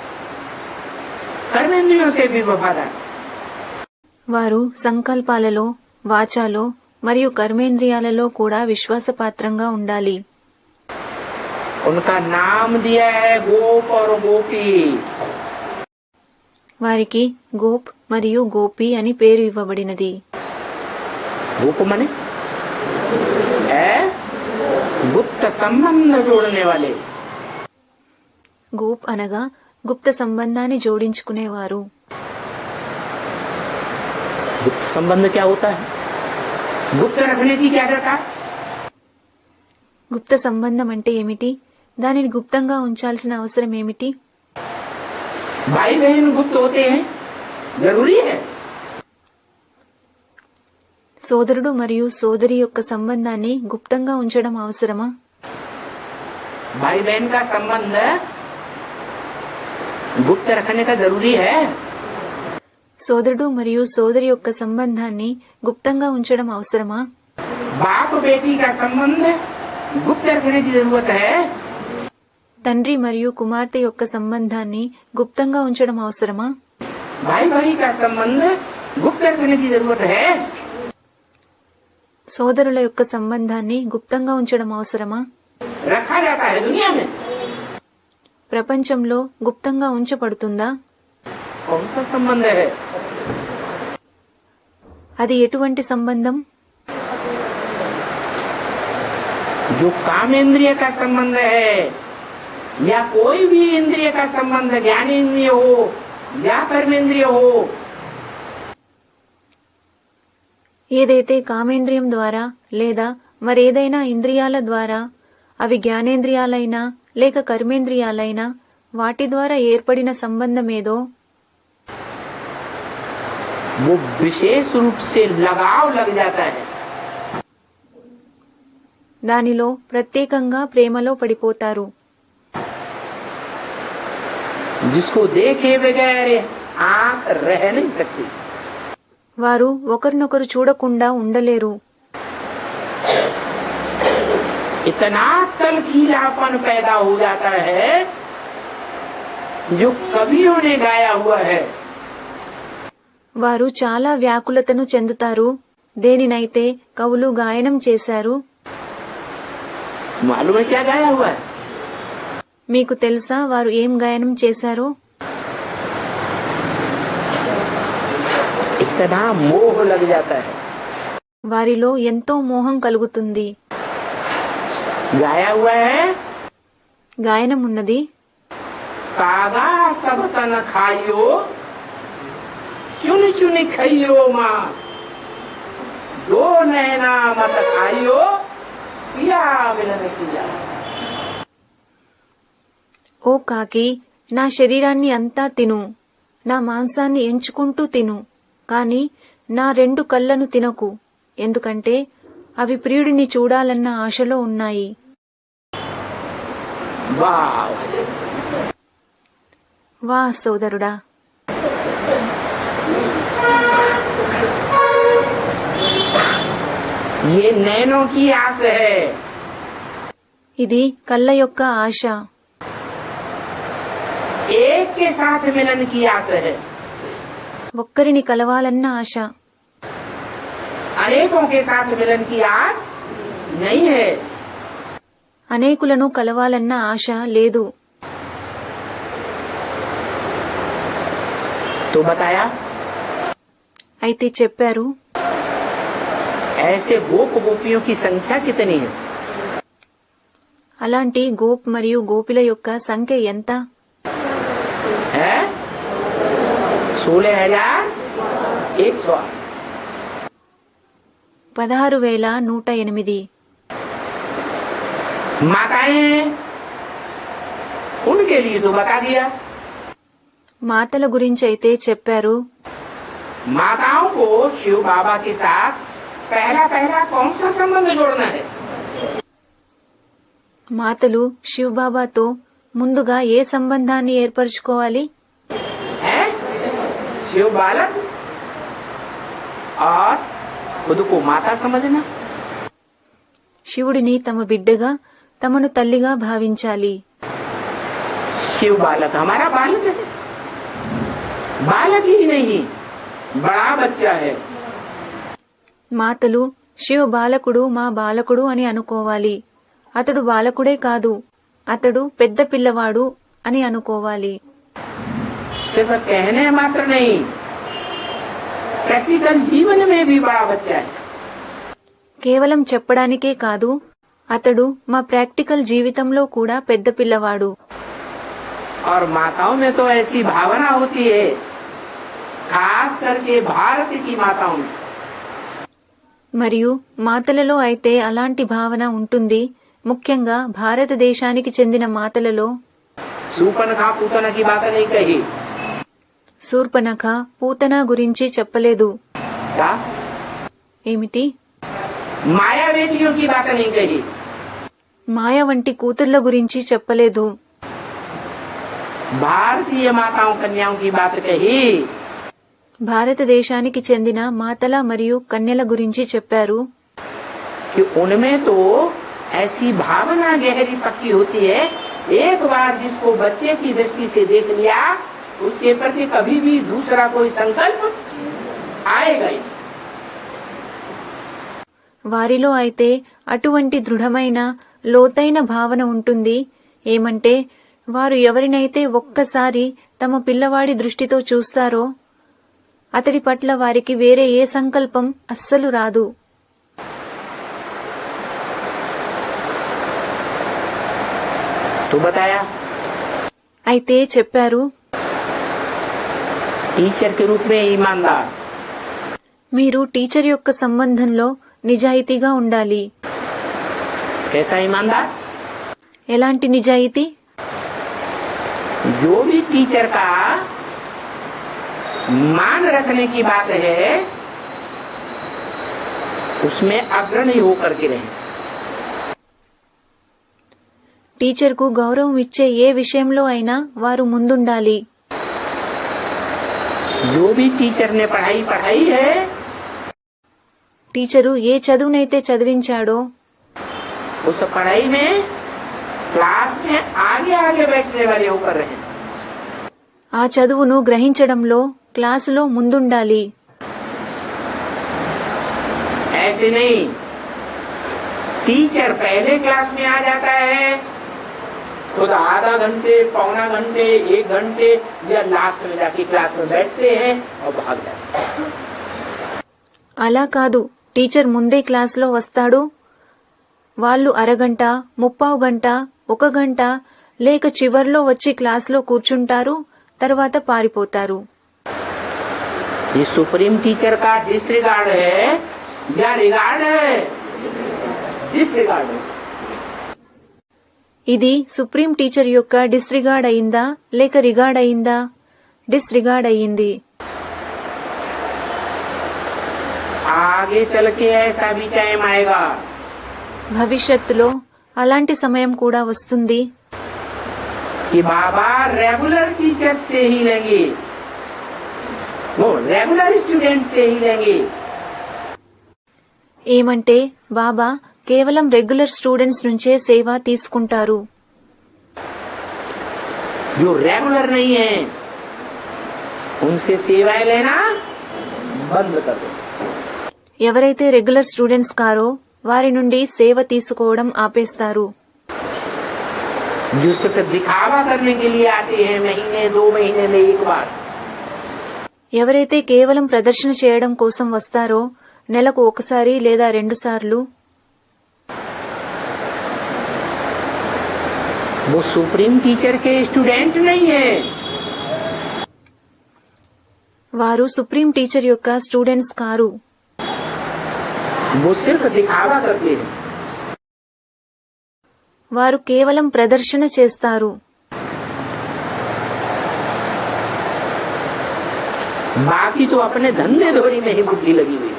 कर्मेंद्रियों से भी वफादार। వారు సంకల్పాలలో, వాచాలో మరియు కర్మేంద్రియాలలో కూడా విశ్వాసపాత్రంగా ఉండాలి. उनका नाम दिया है गोप और गोपी। వారికి గోప్ మరియు గోపి అని పేరు ఇవ్వబడినది. गोप माने है गुप्त संबंध जोड़ने वाले। గోప్ అనగా గుప్త సంబంధాన్ని జోడించుకునేవారు. गुप्त संबंध क्या होता है? गुप्त रखने की क्या दरकार? గుప్త సంబంధం అంటే ఏమిటి? దానిని గుప్తంగా ఉంచాల్సిన అవసరం ఏమిటి? भाई बहन गुप्त होते हैं, जरूरी है। సోదరుడు మరియు సోదరి యొక్క సంబంధాన్ని గుప్తంగా ఉంచడం అవసరమా? भाई बहन का संबंध गुप्त रखने का जरूरी है। సోదరుడు మరియు సోదరి యొక్క సంబంధాన్ని గుప్తంగా ఉంచడం అవసరమా? बाप बेटी का संबंध गुप्त रखने की जरूरत है। తండ్రి మరియు కుమార్తె యొక్క సంబంధాన్ని గుప్తంగా ఉంచడం అవసరమా? भाई भाई का संबंध गुप्त रखने की जरूरत है। సోదరుల యొక్క సంబంధాన్ని గుప్తంగా ఉంచడం అవసరమా? रखा जाता है दुनिया में। ప్రపంచంలో గుప్తంగా ఉంచబడుతుందా? कौन सा संबंध है? అది ఎటువంటి సంబంధం? जो कामेंद्रिय का संबंध है या कोई भी इंद्रिय का संबंध, ज्ञानेंद्रिय हो या कर्मेंद्रिय हो, ఏదైతే కామేంద్రియం ద్వారా లేదా మరేదైనా ఇంద్రియాల ద్వారా, అవి జ్ఞానేంద్రియాలైనా లేక కర్మేంద్రియాలైనా, వాటి ద్వారా ఏర్పడిన సంబంధమేదో वो विशेष रूप से लगाव लग जाता है। దానిలో ప్రత్యేకంగా ప్రేమలో పడిపోతారు. जिसको देखे बगैर आंख रह नहीं सकती। వారు ఒకరినొకరు చూడకుండా ఉండలేరు. इतना तलखीलापन पैदा हो जाता है जो कवियों ने गाया हुआ है। వారు చాలా వ్యాకులతను చెందుతారు. దేనినైతే కవులు గాయనం చేశారు. मालूम है क्या गाया हुआ है? మీకు తెలుసా వారు ఏం గాయనం చేశారో? इतना मोह लग जाता है। వారిలో ఎంతో మోహం కలుగుతుంది. गाया हुआ है గాయనం ఉన్నది. कागा सब तन खाइयो, चुन चुन खाइयो मांस, दो नैना मत खाइयो, पिया मिलन किया। ఓ కాకి, నా శరీరాన్ని అంతా తిను, నా మాంసాన్ని ఎంచుకుంటూ తిను, కాని నా 2 కళ్ళను తినకు, ఎందుకంటే అవి ప్రియుడిని చూడాలన్న ఆశలో ఉన్నాయి. वाह, వా సోదరుడా, ये नैनों की आस है। ఇది కళ్ళ యొక్క ఆశ. एक के साथ मिलन की आस है। ఒక్కరిని కలవాలన్న ఆశ. अनेकों के साथ मिलन की आस नहीं है। అనేకులను కలవాలన్న ఆశ లేదు. तो बताया అయితే చెప్పారు, ऐसे गोप गोपियों की संख्या कितनी है? అలాంటి గోప్ మరియు గోపిల యొక్క సంఖ్య ఎంత? है 16,108। 16,108। माताएं, उनके लिए तो बता दिया। మాతల గురించి అయితే చెప్పారు. माताओं को शिव बाबा के साथ पहला पहला कौन सा संबंध जोड़ना है? మాతలు శివబాబాతో ముందుగా ఏ సంబంధాన్ని ఏర్పరచుకోవాలి? है शिव बालक और खुद को माता समझना। శివుడిని తమ బిడ్డగా, తమను తల్లిగా భావించాలి. शिव बालक हमारा बालक है, बालक ही नहीं बड़ा बच्चा है। మాతలు శివ బాలకుడు, మా బాలకుడు అని అనుకోవాలి. అతడు బాలకుడే కాదు, అతడు పెద్ద పిల్లవాడు అని అనుకోవాలి. सिर्फ कहने मात्र नहीं, प्रैक्टिकल जीवन में भी बड़ा बच्चा है। కేవలం చెప్పడానికే కాదు, అతడు మా ప్రాక్టికల్ జీవితంలో కూడా పెద్ద పిల్లవాడు. और माताओं में तो ऐसी भावना होती है, खास करके भारत की माताओं में। మరియు మాతలలో అయితే అలాంటి భావన ఉంటుంది. ముఖ్యంగా భారతదేశానికి చెందిన మాతలలో सूर्पनखा पूतना की बात नहीं कही। శూర్పణఖ, పూతన గురించి చెప్పలేదు. क्या? ఏమిటి? माया बेटियों की बात नहीं कही। మాయ వంటి కూతుర్ల గురించి చెప్పలేదు. भारतीय माताओं कन्याओं की बात कही। భారతదేశానికి చెందిన మాతల మరియు కన్యల గురించి చెప్పారు. कि उनमें तो ऐसी भावना गहरी पक्की होती है, एक बार जिसको बच्चे की दृष्टि से देख लिया, उसके प्रति कभी भी दूसरा कोई संकल्प आएगा ही। వారిలో అయితే అటువంటి దృఢమైన లోతైన భావన ఉంటుంది. ఏమంటే వారు ఎవరినైతే ఒక్కసారి తమ పిల్లవాడి దృష్టితో చూస్తారో అతడి పట్ల వారికి వేరే ఏ సంకల్పం అస్సలు రాదు. तो बताया అయితే చెప్పారు, टीचर के रूप में ईमानदार, మీరు టీచర్ యొక్క సంబంధంలో నిజాయితీగా ఉండాలి. कैसा ईमानदार? ఎలాంటి నిజాయితీ? जो भी टीचर का मान रखने की बात है, उसमें अग्रणी होकर के रहे। టీచర్కు గౌరవం ఇచ్చే ఏ విషయంలో అయినా వారు ముందుండాలి. जो भी टीचर ने पढ़ाई है, టీచరు ఏ చదువునైతే చదివించాడో उस पढ़ाई में क्लास में आगे आगे बैठने वाले होकर रहे। ఆ చదువును గ్రహించడంలో క్లాసులో ముందుండాలి. ऐसे नहीं टीचर पहले क्लास में आ जाता है, खुद आधा घंटे, पौना घंटे, 1 घंटे या लास्ट में जाके क्लास में बैठते हैं और भाग जाते हैं। అలా కాదు, టీచర్ ముందే క్లాసులో వస్తాడు, వాళ్ళు అరగంట, 30 గంట, 1 గంట లేక చివర్లో వచ్చి క్లాసులో కూర్చుంటారు, తర్వాత పారిపోతారు. ये सुप्रीम टीचर का डिसरिगार्ड है या रिगार्ड है? डिसरिगार्ड है। ఇది సుప్రీం టీచర్ యొక్క డిస్రిగార్డ్ అయిందా లేక రిగార్డ్ అయిందా? డిస్రిగార్డ్ అయ్యింది. आगे चल के ऐसा भी टाइम आएगा భవిష్యత్తులో అలాంటి సమయం కూడా వస్తుంది. कि बाबा रेगुलर टीचर से ही लेंगे, वो रेगुलर स्टूडेंट से ही लेंगे। ఏమంటే బాబా కేవలం రెగ్యులర్ స్టూడెంట్స్ నుంచే సేవ తీసుకుంటారు. जो रेगुलर नहीं है उनसे सेवाएं लेना बंद कर दो। ఎవరైతే రెగ్యులర్ స్టూడెంట్స్ కారో వారి నుండి సేవ తీసుకోవడం ఆపేస్తారు. जो सिर्फ दिखावा करने के लिए आते हैं, महीने 2 महीने में एक बार, ఎవరైతే కేవలం ప్రదర్శన చేయడం కోసం వస్తారో నెలకు ఒకసారి లేదా 2 సార్లు वो सुप्रीम टीचर के स्टूडेंट नहीं है। వారు సుప్రీం టీచర్ యొక్క స్టూడెంట్స్ కారు. वो सिर्फ दिखावा करते हैं। వారు కేవలం ప్రదర్శన చేస్తారు. बाकी तो अपने धंधे धोरी में ही बुद्धि लगी हुई।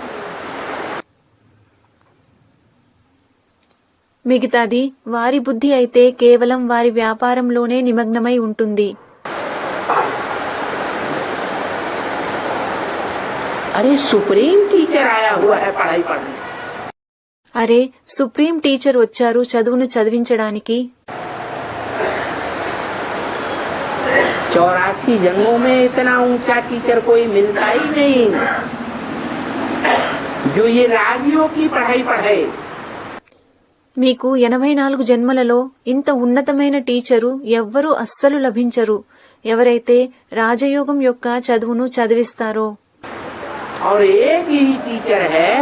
మిగతాది వారి బుద్ధి అయితే కేవలం వారి వ్యాపారంలోనే నిమగ్నమై ఉంటుంది. अरे सुप्रीम टीचर आया हुआ है पढ़ाई पढ़ने। అరే సుప్రీం టీచర్ వచ్చారు చదువును చదివించడానికి. 84 जन्मों में इतना ऊंचा टीचर कोई मिलता ही नहीं जो ये राजियों की पढ़ाई पढ़े। మీకు 84 జన్మలలో ఇంత ఉన్నతమైన టీచరు ఎవ్వరూ అస్సలు లభించరు ఎవరైతే రాజయోగం యొక్క చదువును చదివిస్తారో. और एक ही टीचर है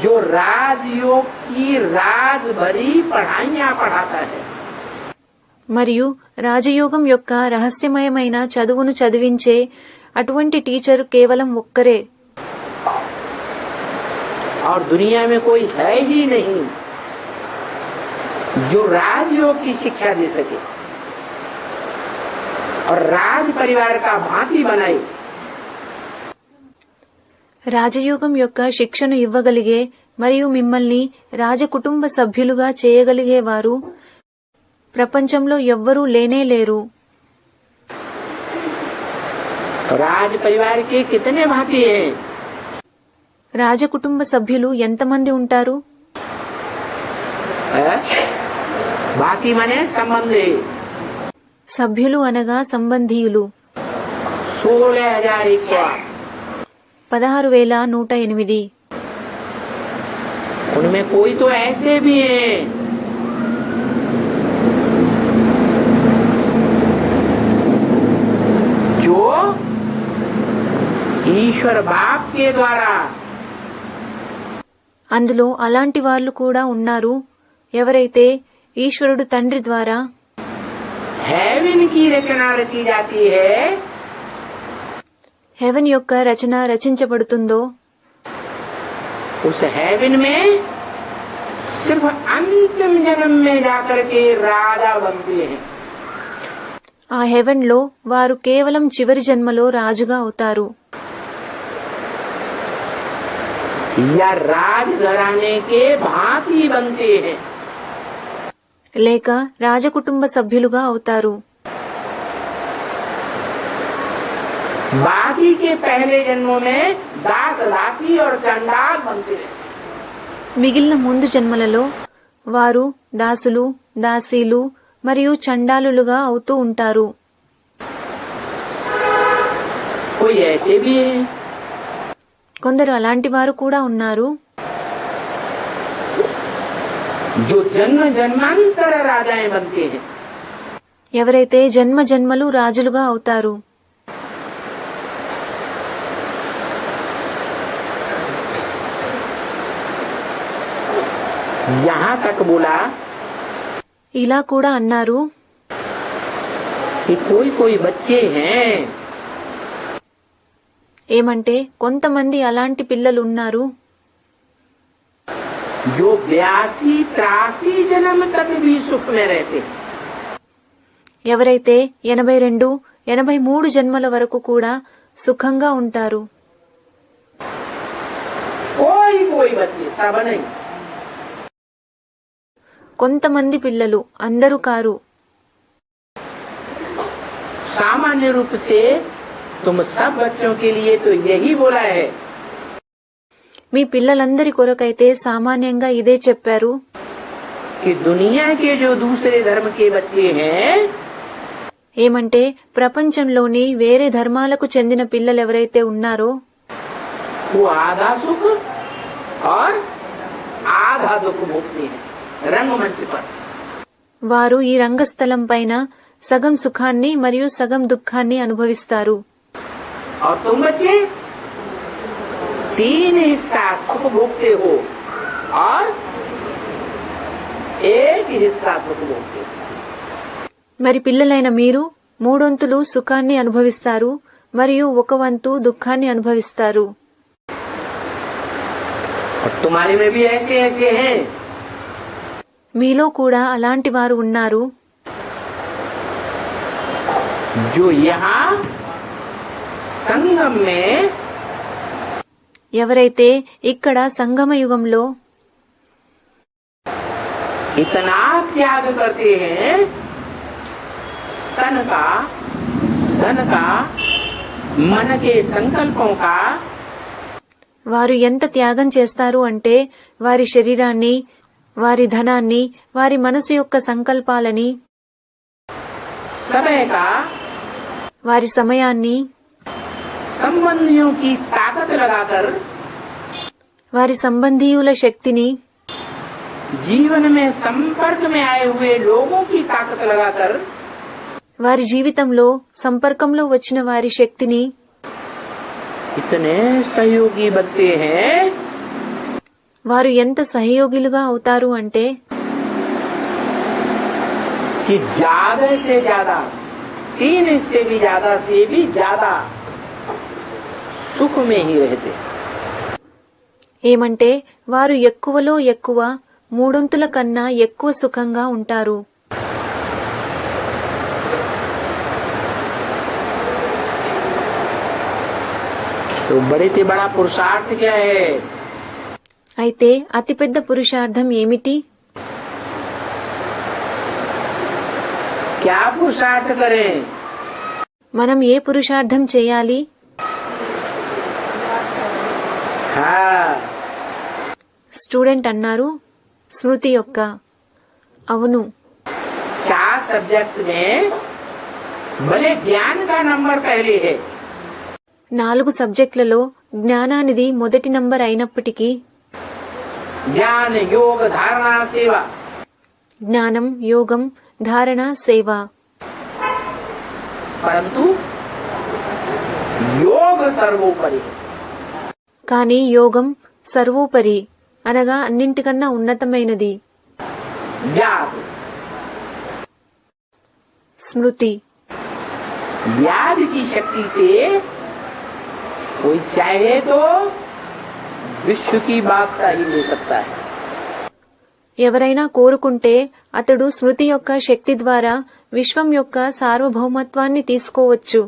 जो राजयोग की राज भरी पढ़ाइयाँ पढ़ाता है। మరియు రాజయోగం యొక్క రహస్యమయమైన చదువును చదివించే అటువంటి టీచరు కేవలం ఒక్కరే. और दुनिया में कोई है ही नहीं जो राजयोग की शिक्षा दे सके और राज परिवार का भांति बनाए। రాజయోగం యొక్క శిక్షను ఇవ్వగలిగే మరియు మిమ్మల్ని రాజకుటుంబ సభ్యులుగా చేయగలిగేవారు ప్రపంచంలో ఎవ్వరూ లేనేలేరు. राज परिवार के कितने भांति हैं? రాజకుటుంబ సభ్యులు ఎంతమంది ఉంటారు? भांति माने संबंध। సభ్యులు అనగా సంబంధీయులు. 16,108 16,108. उनमें कोई तो ऐसे भी हैं जो ईश्वर बाप के द्वारा అందులో అలాంటి వాళ్ళు కూడా ఉన్నారు ఎవరైతే ఈశ్వరుడు తండ్రి ద్వారా हेवन की रचना रची जाती है। హెవెన్ యొక్క రచన రచించబడుతుందో उस हेवन में सिर्फ अंतिम जन्म में जाकर के राजा बनते हैं। ఆ హెవెన్ లో వారు కేవలం చివరి జన్మలో రాజుగా అవుతారు. या राज घराने के भांति बनते हैं। లేక రాజకుటుంబ సభ్యులుగా అవుతారు. बाकी के पहले जन्मों में दास दासी और चंडाल बनते हैं। మిగిలిన ముందు జన్మలలో వారు దాసులు దాసీలు మరియు చండాలులుగా అవుతూ ఉంటారు. कोई ऐसे भी है కొందరు అలాంటి వారు కూడా ఉన్నారు जो जन्म जन्मांतर राजाएं बनते हैं। ఎవరైతే జన్మ జన్మలు రాజులుగా అవుతారు. यहाँ तक बोला ఇలా కూడా అన్నారు कि कोई कोई बच्चे हैं ఏమంటే కొంతమంది అలాంటి పిల్లలు ఉన్నారు जो 82-83 जन्म तक भी सुख में रहते हैं। ఎవరైతే 82, 83 జన్మల వరకు కూడా సుఖంగా ఉంటారు. कोई कोई बच्चे, सब नहीं। కొంతమంది పిల్లలు, అందరూ కారు. सामान्य रूप से तुम सब बच्चों के लिए तो यही बोला है మీ పిల్లలందరి కొరకైతే సామాన్యంగా ఇదే చెప్పారు कि दुनिया के जो दूसरे धर्म के बच्चे हैं ఏమంటే ప్రపంచంలోని వేరే ధర్మాలకు చెందిన పిల్లలు ఎవరైతే ఉన్నారో वो आधा सुख और आधा दुख भोगते हैं रंगमंच पर। వారు ఈ రంగస్థలం పైన సగం సుఖాన్ని మరియు సగం దుఃఖాన్ని అనుభవిస్తారు. और तुम बच्चे तीन हिस्सा सुख भोगते हो और एक हिस्सा दुख भोगते हो। మరి పిల్లలైన మీరు మూడొంతులు సుఖాన్ని అనుభవిస్తారు మరియు ఒక వంతు దుఃఖాన్ని అనుభవిస్తారు. और तुम्हारे में भी ऐसे ऐसे हैं మీలో కూడా అలాంటి వారు ఉన్నారు जो यहाँ संगम में ఎవరైతే ఇక్కడ సంగమ యుగంలో इतना त्याग करते हैं, तन का, धन का, मन के संकल्पों का, వారు ఎంత త్యాగం చేస్తారు అంటే వారి శరీరాన్ని, వారి ధనాన్ని, వారి మనసు యొక్క సంకల్పాలని, समय का, వారి సమయాన్ని, संबंधियों की ताकत लगाकर వారి సంబంధీయుల శక్తిని, जीवन में संपर्क में आए हुए लोगों की ताकत लगाकर వారి జీవితంలో సంపర్కంలో వచ్చిన వారి శక్తిని इतने सहयोगी बनते हैं వారు ఎంత సహయోగిలుగా అవుతారు అంటే कि ज्यादा से ज्यादा, तीन से भी ज्यादा सुख में ही रहते हैं। ఏమంటే వారు ఎక్కువలో ఎక్కువ మూడొంతుల కన్నా ఎక్కువ సుఖంగా ఉంటారు. तो बड़े से बड़ा पुरुषार्थ क्या है? అయితే అతిపెద్ద పురుషార్థం ఏమిటి? क्या पुरुषार्थ करें? మనం ఏ పురుషార్థం చేయాలి? हाँ, స్టూడెంట్ అన్నారు స్మృతి యొక్క. అవును, 4 सब्जेक्ट्स में भले ज्ञान का नंबर पहले है, 4 సబ్జెక్టులలో జ్ఞానానిది మొదటి నంబర్ అయినప్పటికీ ज्ञान, योग, धारणा, सेवा, జ్ఞానం, యోగం, ధారణ, సేవ, परंतु योग सर्वोपरि है। కానీ యోగం సర్వోపరి అనగా అన్నింటికన్నా ఉన్నతమైనది. याद, స్మృతి, याद की शक्ति से कोई चाहे तो विश्व की बादशाही ले सकता है। ఎవరైనా కోరుకుంటే అతడు స్మృతి యొక్క శక్తి ద్వారా విశ్వం యొక్క సార్వభౌమత్వాన్ని తీసుకోవచ్చు.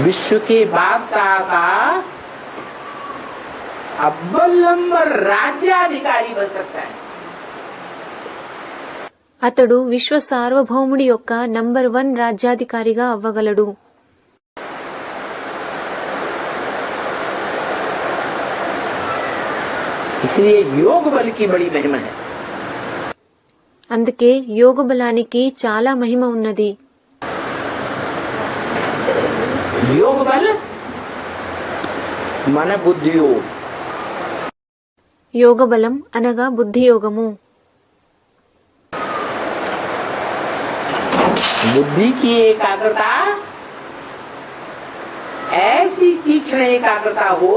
विश्व के बादशाह का अव्वल नंबर राज्याधिकारी बन सकता है। అతడు విశ్వ సార్వభౌముడి యొక్క నంబర్ 1 రాజ్యాధికారిగా అవ్వగలడు. इसलिए योग बल की बड़ी महिमा है। అందుకే యోగ బలానికి చాలా మహిమ ఉన్నది. योग बल मन बुद्धि योग, యోగ బలం అనగా బుద్ధి యోగము. बुद्धि की एकाग्रता ऐसी तीक्ष्ण एकाग्रता हो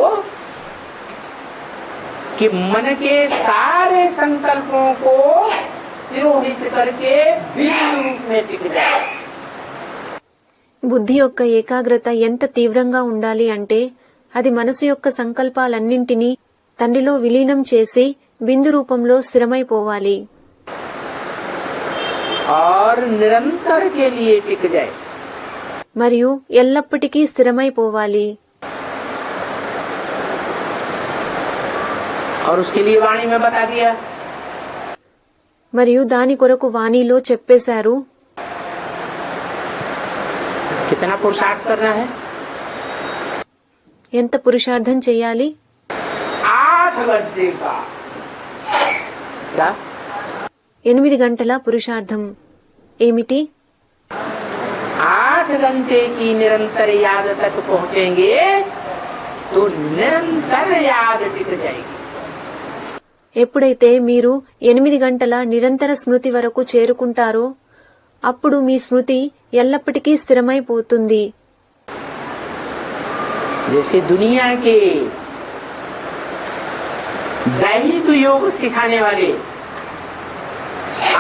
कि मन के सारे संकल्पों को तिरोहित करके बिंदु रूप में टिक जाए। బుద్ధి యొక్క ఏకాగ్రత ఎంత తీవ్రంగా ఉండాలి అంటే అది మనసు యొక్క సంకల్పాలన్నింటినీ తండ్రిలో విలీనం చేసి బిందు రూపంలో స్థిరమైపోవాలి. और निरंतर के लिए टिक जाए। మరియు ఎల్లప్పటికీ స్థిరమైపోవాలి. और उसके लिए वाणी में बता दिया మరియు దాని కొరకు వాణిలో చెప్పేశారు कितना पुरुषार्थ करना है। ఎంత పురుషార్థం చేయాలి? 8 घंटे का क्या? 8 గంటల పురుషార్థం ఏమిటి? 8 घंटे की निरंतर याद तक पहुँचेंगे तो निरंतर याद टिक जाएगी। ఎప్పుడైతే మీరు 8 గంటల నిరంతర స్మృతి వరకు చేరుకుంటారో అప్పుడు మీ స్మృతి ఎల్లప్పటికీ స్థిరమైపోతుంది. जैसे दुनिया के दैहिक योग सिखाने वाले,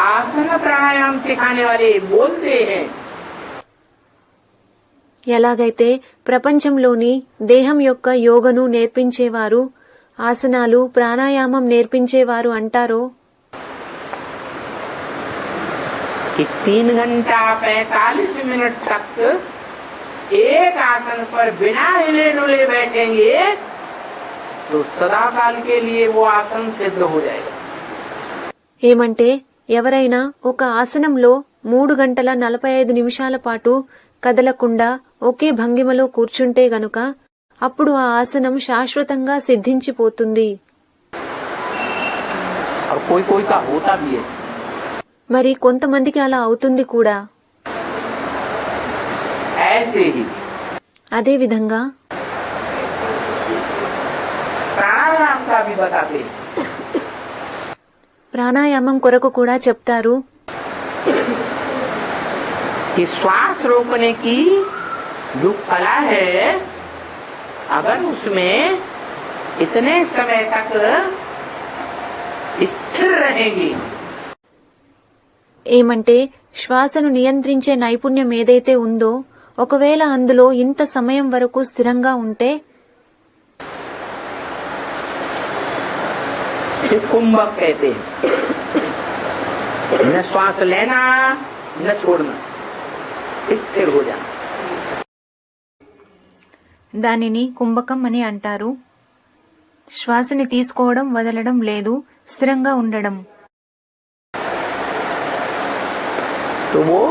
आसन प्राणायाम सिखाने वाले बोलते हैं, ఎలాగైతే ప్రపంచంలోని దేహం యొక్క యోగను నేర్పించేవారు, ఆసనాలు ప్రాణాయామం నేర్పించేవారు అంటారో, कि 3 घंटा 45 मिनट तक एक आसन पर बिना हिले डुले बैठेंगे तो सदाकाल के लिए वो आसन सिद्ध हो जाएगा। ఏమంటే ఎవరైనా ఒక ఆసనంలో 3 గంటల 45 నిమిషాల పాటు కదలకుండా ఒకే భంగిమలో కూర్చుంటే గనుక అప్పుడు ఆ ఆసనం శాశ్వతంగా సిద్ధించిపోతుంది. और कोई कोई का होता भी है। మరి కొంతమందికి అలా అవుతుంది కూడా. ऐसे ही అదే విధంగా प्राणायाम का भी बताते हैं। ప్రాణాయామం కొరకు కూడా చెప్తారు. कि श्वास रोकने की जो कला है, अगर उसमें इतने समय तक स्थिर रहेगी, ఏమంటే శ్వాసను నియంత్రించే నైపుణ్యం ఏదైతే ఉందో ఒకవేళ అందులో ఇంత సమయం వరకు స్థిరంగా ఉంటే कुंभक कहते हैं, न श्वास लेना न छोड़ना, स्थिर हो जाना। దానిని కుంభకం అని అంటారు. శ్వాసని తీసుకోవడం వదలడం లేదు, స్థిరంగా ఉండడం. तो वो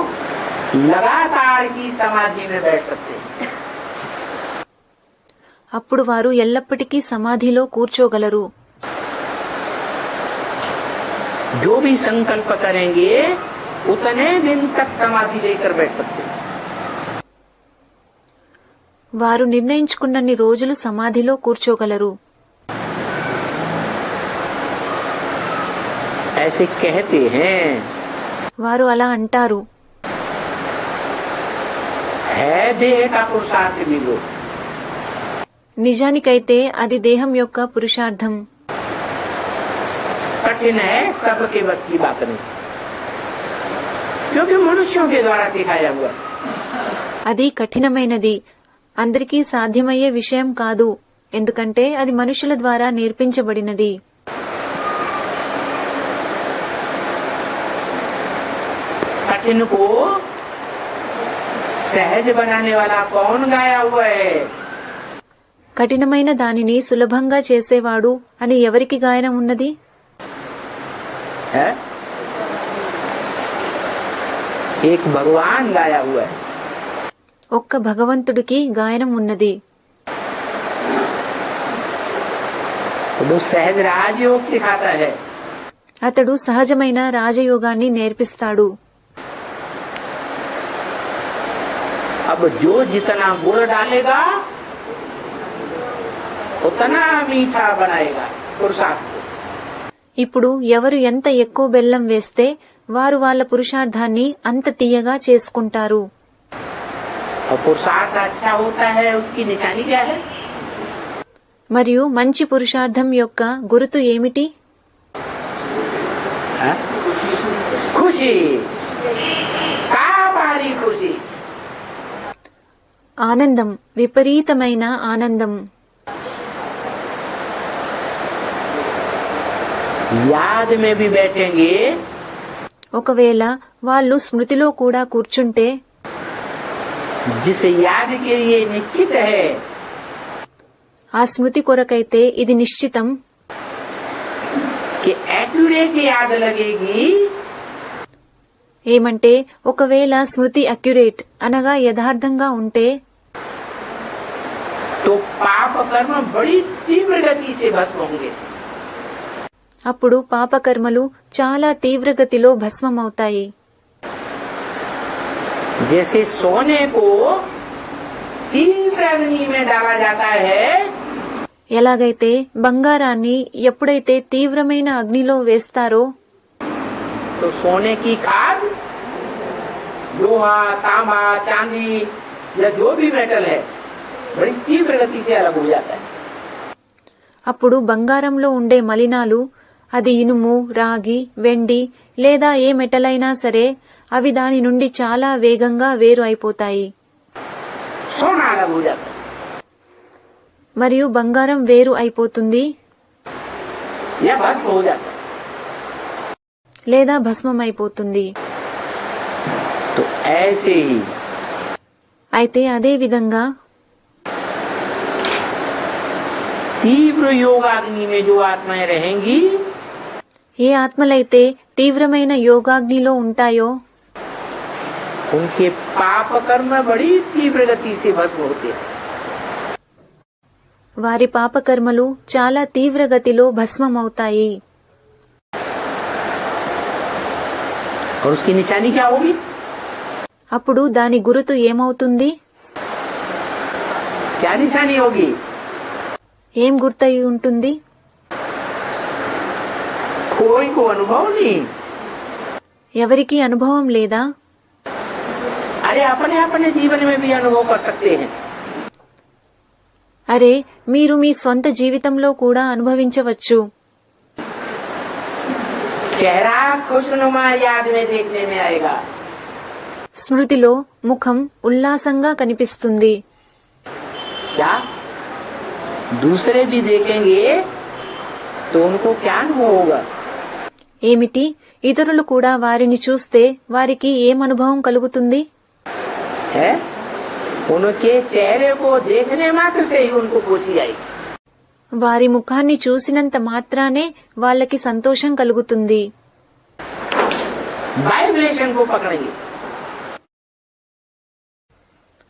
लगातार की समाधि में बैठ सकते हैं। అప్పుడు వారు ఎల్లప్పటికీ సమాధిలో కూర్చోగలరు. जो भी संकल्प करेंगे उतने दिन तक समाधि लेकर बैठ सकते हैं। వారు నిర్ణయించుకున్నన్ని రోజులు సమాధిలో కూర్చోగలరు. ऐसे कहते हैं, వారు అలా అంటారు. है देह का पुरुषार्थ भी वो, నిజానికైతే అది దేహం యొక్క పురుషార్థం. कठिन है, सबके बस की बात नहीं, क्योंकि मनुष्यों के द्वारा सिखाया हुआ। అది కఠినమైనది, అందరికీ సాధ్యమయ్యే విషయం కాదు, ఎందుకంటే అది మనుషుల ద్వారా నేర్పించబడినది. कठिन को सहज बनाने वाला कौन गाया हुआ है? కఠినమైన దానిని సులభంగా చేసేవాడు అని ఎవరికి గాయనం ఉన్నది? है? एक भगवान गाया हुआ है। ఒక్క భగవంతుడికి గాయనం ఉన్నది. वो सहज राजयोग सिखाता है। అతడు సహజమైన రాజయోగాన్ని నేర్పిస్తాడు. अब जो जितना गुड़ डालेगा उतना मीठा बनाएगा पुरुषार्थ को। ఇప్పుడు ఎవరు ఎంత ఎక్కువ బెల్లం వేస్తే వారు వాళ్ళ పురుషార్థాన్ని అంత తీయగా చేసుకుంటారు. और पुरुषार्थ अच्छा होता है, उसकी निशानी क्या है? మరియు మంచి పురుషార్థం యొక్క గుర్తు ఏమిటి? खुशी, कापारी खुशी। ఆనందం, విపరీతమైన ఆనందం. याद में भी बैठेंगे ఒకవేళ వాళ్ళు స్మృతిలో కూడా కూర్చుంటే जिस याद के लिए निश्चित है ఆ స్మృతి కొరకైతే ఇది నిశ్చితం कि एक्यूरेट याद लगेगी, ఏమంటే ఒకవేళ స్మృతి అక్యురేట్ అనగా యథార్థంగా ఉంటే तो पाप कर्म बड़ी तीव्र गति से भस्म होंगे। అప్పుడు పాపకర్మలు చాలా తీవ్రగతిలో భస్మమవుతాయి. जैसे सोने को तीव्र अग्नि में डाला जाता है, ఎలాగైతే బంగారాన్ని ఎప్పుడైతే తీవ్రమైన అగ్నిలో వేస్తారో तो सोने की खाद लोहा, तांबा, चांदी या जो भी मेटल है बड़ी तीव्र गति से अलग हो जाता है। అప్పుడు బంగారంలో ఉండే మలినాలు, అది ఇనుము, రాగి, వెండి లేదా ఏ మెటల్ అయినా సరే, అవి దాని నుండి చాలా వేగంగా వేరు అయిపోతాయి. सोना अलग हो जाता है, మరియు బంగారం వేరు అయిపోతుంది या भस्म हो जाता है। లేదా భస్మం అయిపోతుంది. तो ऐसे ही అయితే అదే విధంగా तीव्र योगाग्नि में जो आत्माएं रहेंगी, ఏ ఆత్మలైతే తీవ్రమైన యోగాగ్నిలో ఉంటాయో उनके पाप कर्म बड़ी तीव्र गति से भस्म होते हैं। వారి పాపకర్మలు చాలా తీవ్రగతిలో భస్మమవుతాయి. और उसकी निशानी क्या होगी? అప్పుడు దాని గురుతు ఏమవుతుంది? क्या निशानी होगी? ఏం గుర్తయి ఉంటుంది? कोई को अनुभव नहीं। ఎవరికీ అనుభవం లేదా? अरे अपने अपने जीवन में भी अनुभव कर सकते हैं। అరే, మీరు మీ స్వంత జీవితంలో కూడా అనుభవించవచ్చు. चेहरा खुशनुमा याद में देखने में आएगा। స్మృతిలో ముఖం ఉల్లాసంగా కనిపిస్తుంది. क्या दूसरे भी देखेंगे तो उनको क्या अनुभव होगा? ఏమిటి, ఇతరులు కూడా వారిని చూస్తే వారికి ఏం అనుభవం కలుగుతుంది? है उनके चेहरे को देखने मात्र से ही उनको खुशी आई। వారి ముఖాన్ని చూసినంత మాత్రానే వాళ్ళకి సంతోషం కలుగుతుంది. वाइब्रेशन को पकड़ेंगे।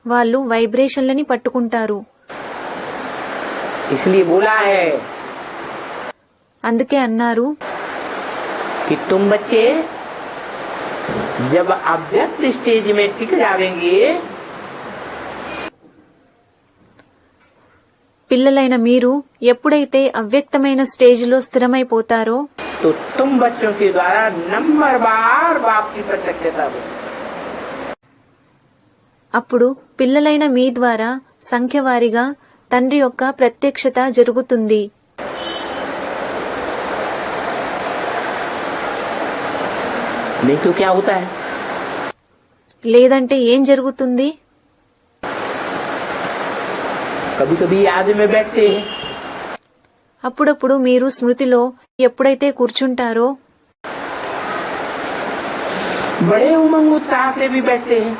వాళ్ళు వైబ్రేషన్లని పట్టుకుంటారు. इसलिए बोला है అందుకే అన్నారు, कि तुम बच्चे जब अव्यक्त स्टेज में टिक जाएंगे, పిల్లలైన మీరు ఎప్పుడైతే అవ్యక్తమైన స్టేజిలో స్థిరమైపోతారో तो तुम बच्चों के द्वारा नंबर बार बाप की प्रत्यक्षता हो। అప్పుడు పిల్లలైన మీ ద్వారా సంఖ్యవారీగా తండ్రి యొక్క ప్రత్యక్షత జరుగుతుంది. नहीं तो क्या होता है? లేదంటే ఏం జరుగుతుంది? कभी कभी याद में बैठते हैं, అప్పుడప్పుడు మీరు స్మృతిలో ఎప్పుడైతే కూర్చుంటారో बड़े उमंग उत्साह से भी बैठते हैं,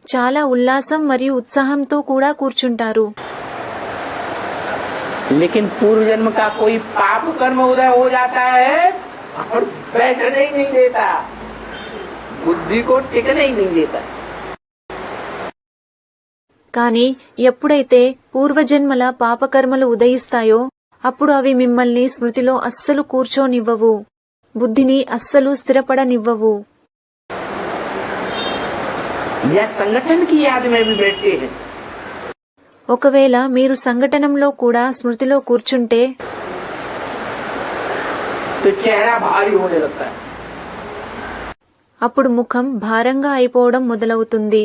చాలా ఉల్లాసం మరియు ఉత్సాహంతో కూడా కూర్చుంటారు. लेकिन पूर्व जन्म का कोई पाप कर्म उदय हो जाता है और बैठने ही नहीं देता, बुद्धि को टिकने ही नहीं देता। కానీ ఎప్పుడైతే పూర్వజన్మల పాపకర్మలు ఉదయిస్తాయో అప్పుడు అవి మిమ్మల్ని స్మృతిలో అస్సలు కూర్చోనివ్వవు, బుద్ధిని అస్సలు స్థిరపడనివ్వవు. या संगठन की याद में भी बैठते हैं, ఒకవేళ మీరు సంఘటనంలో కూడా స్మృతిలో కూర్చుంటే तो चेहरा भारी होने लगता है। అప్పుడు ముఖం భారంగా అయిపోవడం మొదలవుతుంది.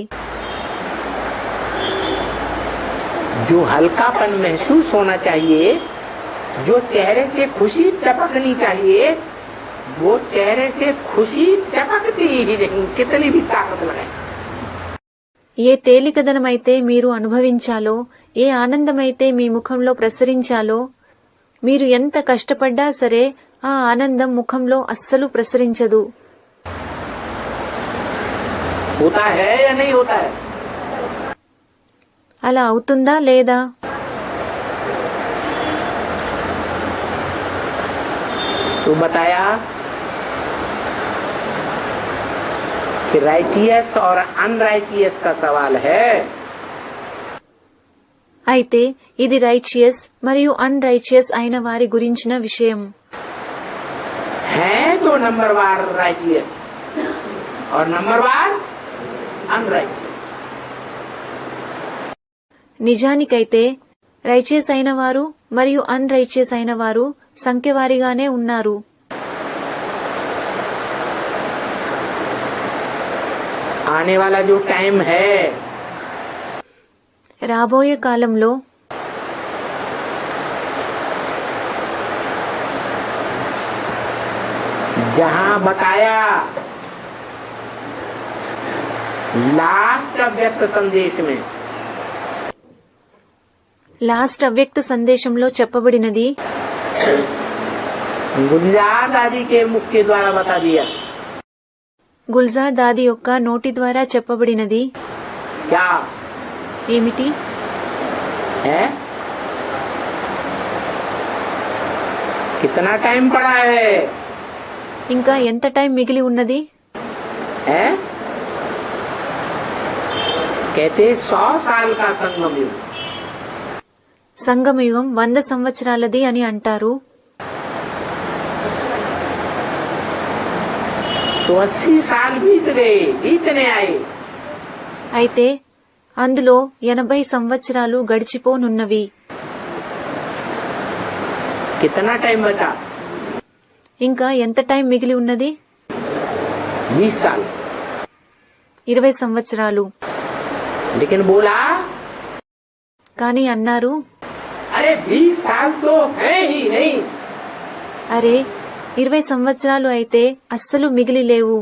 जो हल्कापन महसूस होना चाहिए, जो चेहरे से खुशी टपकनी चाहिए, वो चेहरे से खुशी टपकती ही नहीं, कितनी भी ताकत लगाए। ఏ తేలికదనమైతే మీరు అనుభవించాలో, ఏ ఆనందమైతే మీ ముఖంలో ప్రసరించాలో, మీరు ఎంత కష్టపడ్డా సరే ఆ ఆనందం ముఖంలో అస్సలు ప్రసరించదు. होता है या नहीं होता है? అలా అవుతుందా లేదా? तो बताया कि राइटियस और अनराइटियस का सवाल है। అయితే ఇది రైచియస్ మరియు అన్ రైచియస్ అయిన వారి గురించిన విషయం. है तो नंबरवार राइटियस और नंबरवार अनराइटियस। నిజానికైతే రైచియస్ అయిన వారు మరియు అన్ రైచియస్ అయిన వారు సంఖ్యవారీగానే ఉన్నారు. आने वाला जो टाइम है రాబోయే కాలంలో जहां बताया लास्ट व्यक्त संदेश में లాస్ట్ అవ్యక్త సందేశంలో చెప్పబడినది गुलजार दादी के मुख के द्वारा बता दिया। గుల్జార్ దాది యొక్క నోటి ద్వారా చెప్పబడినది क्या ఏమిటి? है? कितना टाइम पड़ा है? ఇంకా ఎంత టైం మిగిలి ఉన్నది? है? कहते 100 साल का संगम युग। సంగమయుగం 100 సంవత్సరాలది అని అంటారు. तो 80 साल बीत गए, बीतने आए। అయితే అందులో 80 సంవత్సరాలు గడిచిపోనున్నవి. कितना टाइम बचा? ఇంకా ఎంత టైం మిగిలి ఉన్నది? 20 साल। 20 సంవత్సరాలు. लेकिन बोला కానీ అన్నారు, अरे 20 साल तो है ही नहीं। అరే 20 సంవత్సరాలు అయితే అస్సలు మిగిలి లేవు.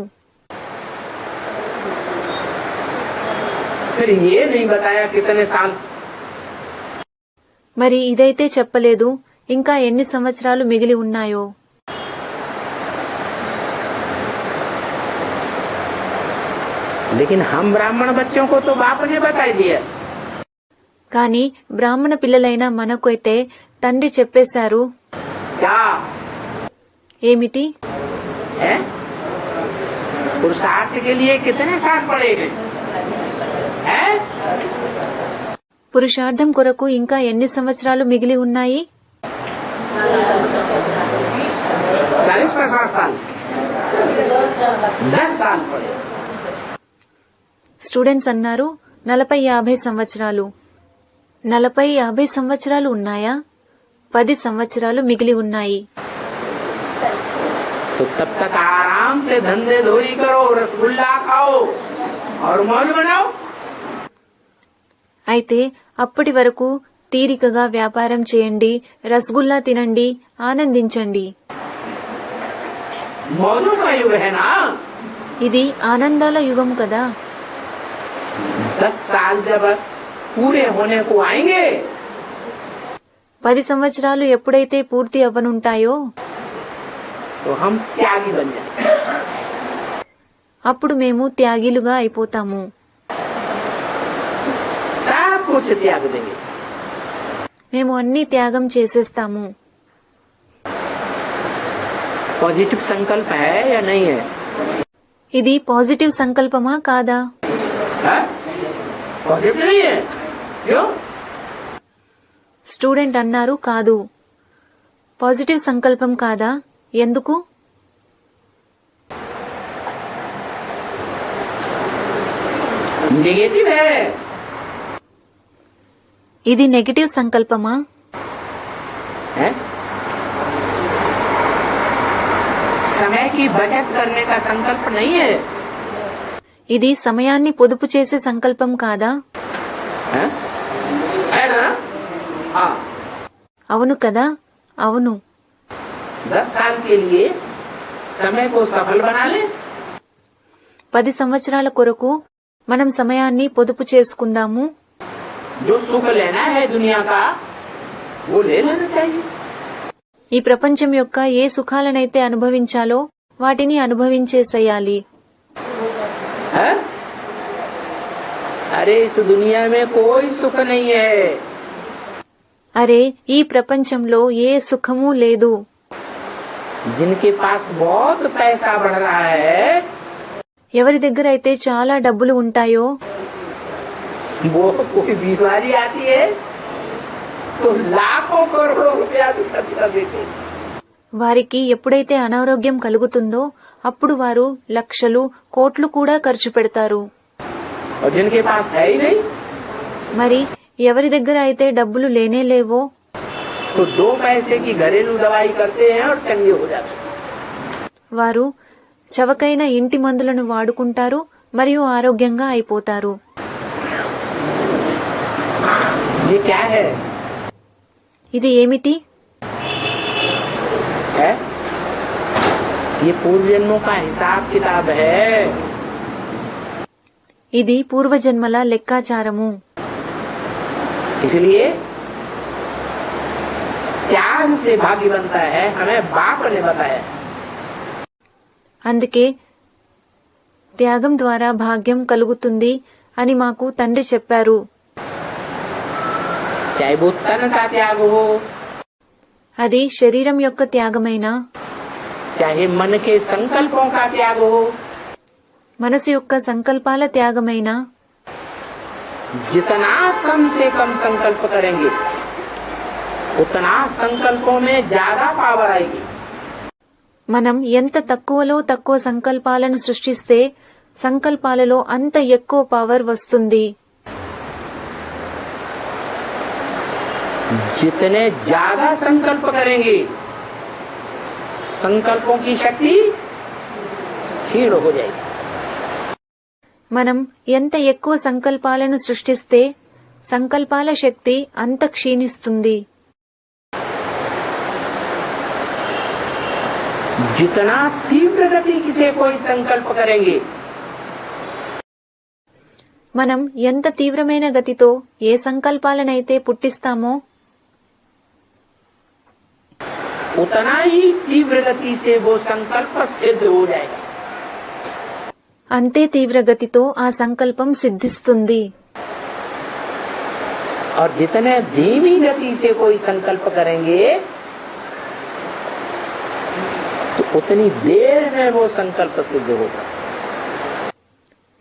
फिर ये नहीं बताया कितने साल। మరి ఇదైతే చెప్పలేదు ఇంకా ఎన్ని సంవత్సరాలు మిగిలి ఉన్నాయో. लेकिन हम ब्राह्मण बच्चों को तो बाप ने बता दिया। కానీ బ్రాహ్మణ పిల్లలైన మనకు అయితే తండ్రి చెప్పేశారు. क्या ఏమిటి? है? पुरुषार्थ के लिए कितने साल पड़ेंगे? है? పురుషార్థం కొరకు ఇంకా ఎన్ని సంవత్సరాలు మిగిలి ఉన్నాయి? 40-50 साल। 10 साल पड़े। స్టూడెంట్స్ అన్నారు 40-50 సంవత్సరాలు. 40-50 సంవత్సరాలు ఉన్నాయా? 10 సంవత్సరాలు మిగిలి ఉన్నాయి. तो तब तक आराम से धंधे धोरी करो, रसगुल्ला खाओ और मौज बनाओ। అయితే అప్పటి వరకు తీరికగా వ్యాపారం చేయండి, రసగుల్లా తినండి, ఆనందించండి. मौजों का युग है ना। ఇది ఆనందాల యుగం కదా. 10 साल जब पूरे होने को आएंगे 10 సంవత్సరాలు ఎప్పుడైతే పూర్తి అవ్వనుంటాయో तो हम त्यागी बन जाएंगे। అప్పుడు మేము త్యాగిలుగా అయిపోతాము. सब कुछ त्याग देंगे। మేము అన్ని త్యాగం చేసేస్తాము. पॉजिटिव संकल्प है या नहीं है? ఇది పాజిటివ్ సంకల్పమా కాదా? है? पॉजिटिव नहीं है। क्यों? స్టూడెంట్ అన్నారు కాదు. పాజిటివ్ సంకల్పం కాదా? ఎందుకు? नेगेटिव है। ఇది నెగటివ్ సంకల్పమా? है? समय की बचत करने का संकल्प नहीं है। ఇది సమయాన్ని పొదుపు చేసే సంకల్పం కాదా? है? है ना? हाँ। అవును కదా. అవును. 10 साल के लिए समय को सफल बना ले। 10 సంవత్సరాల కొరకు మనం సమయాన్ని పొదుపు చేసుకుందాము. जो सुख लेना है दुनिया का वो ले लेना चाहिए। ఈ ప్రపంచం యొక్క ఏ సుఖాలనైతే అనుభవించాలో వాటిని అనుభవించేసేయాలి. है? अरे इस दुनिया में कोई सुख नहीं है। అరే ఈ ప్రపంచంలో ఏ సుఖమూ లేదు. जिनके पास बहुत पैसा बढ़ रहा है ఎవరి దగ్గర అయితే చాలా డబ్బులు ఉంటాయో वो कोई बीमारी आती है तो लाखों करोड़ों रुपया भी खर्च कर देते हैं। వారికి ఎప్పుడైతే అనారోగ్యం కలుగుతుందో అప్పుడు వారు లక్షలు కోట్లు కూడా ఖర్చు పెడతారు. और जिनके पास है ही नहीं మరి ఎవరి దగ్గర అయితే డబ్బులు లేనే లేవో तो 2 पैसे की घरेलू दवाई करते हैं और चंगे हो जाते हैं। వారు చవకైన ఇంటి మందులను వాడుకుంటారు మరియు ఆరోగ్యంగా అయిపోతారు. ये क्या है? ఇది ఏమిటి? है ये पूर्व जन्मों का हिसाब किताब है। ఇది పూర్వజన్మల లెక్కాచారము. इसलिए त्याग से भाग्य बनता है, हमें बाप ने बताया। అందుకే త్యాగం ద్వారా భాగ్యం కలుగుతుంది అని మాకు తండ్రి చెప్పారు. चाहे वो तन का त्याग हो, అది శరీరం యొక్క త్యాగమైనా, चाहे मन के संकल्पों का त्याग हो, మనసు యొక్క సంకల్పాల త్యాగమైనా, जितना कम से कम संकल्प करेंगे उतना संकल्पों में ज्यादा पावर आएगी। మనం ఎంత తక్కువలో తక్కువ సంకల్పాలను సృష్టిస్తే సంకల్పాలలో అంత ఎక్కువ పవర్ వస్తుంది. जितने ज्यादा संकल्प करेंगे संकल्पों की शक्ति क्षीण हो जाएगी। మనం ఎంత ఎక్కువ సంకల్పాలను సృష్టిస్తే సంకల్పాల శక్తి అంత క్షీణిస్తుంది. जितना तीव्र गति से कोई संकल्प करेंगे మనం ఎంత తీవ్రమైన గతితో ఏ సంకల్పాలనైతే పుట్టిస్తామో उतना ही तीव्र गति से वो संकल्प सिद्ध हो जाएगा। అంతే తీవ్ర గతితో ఆ సంకల్పం సిద్ధిస్తుంది. और जितने धीमी गति से कोई संकल्प करेंगे तो उतनी देर में वो संकल्प सिद्ध होगा।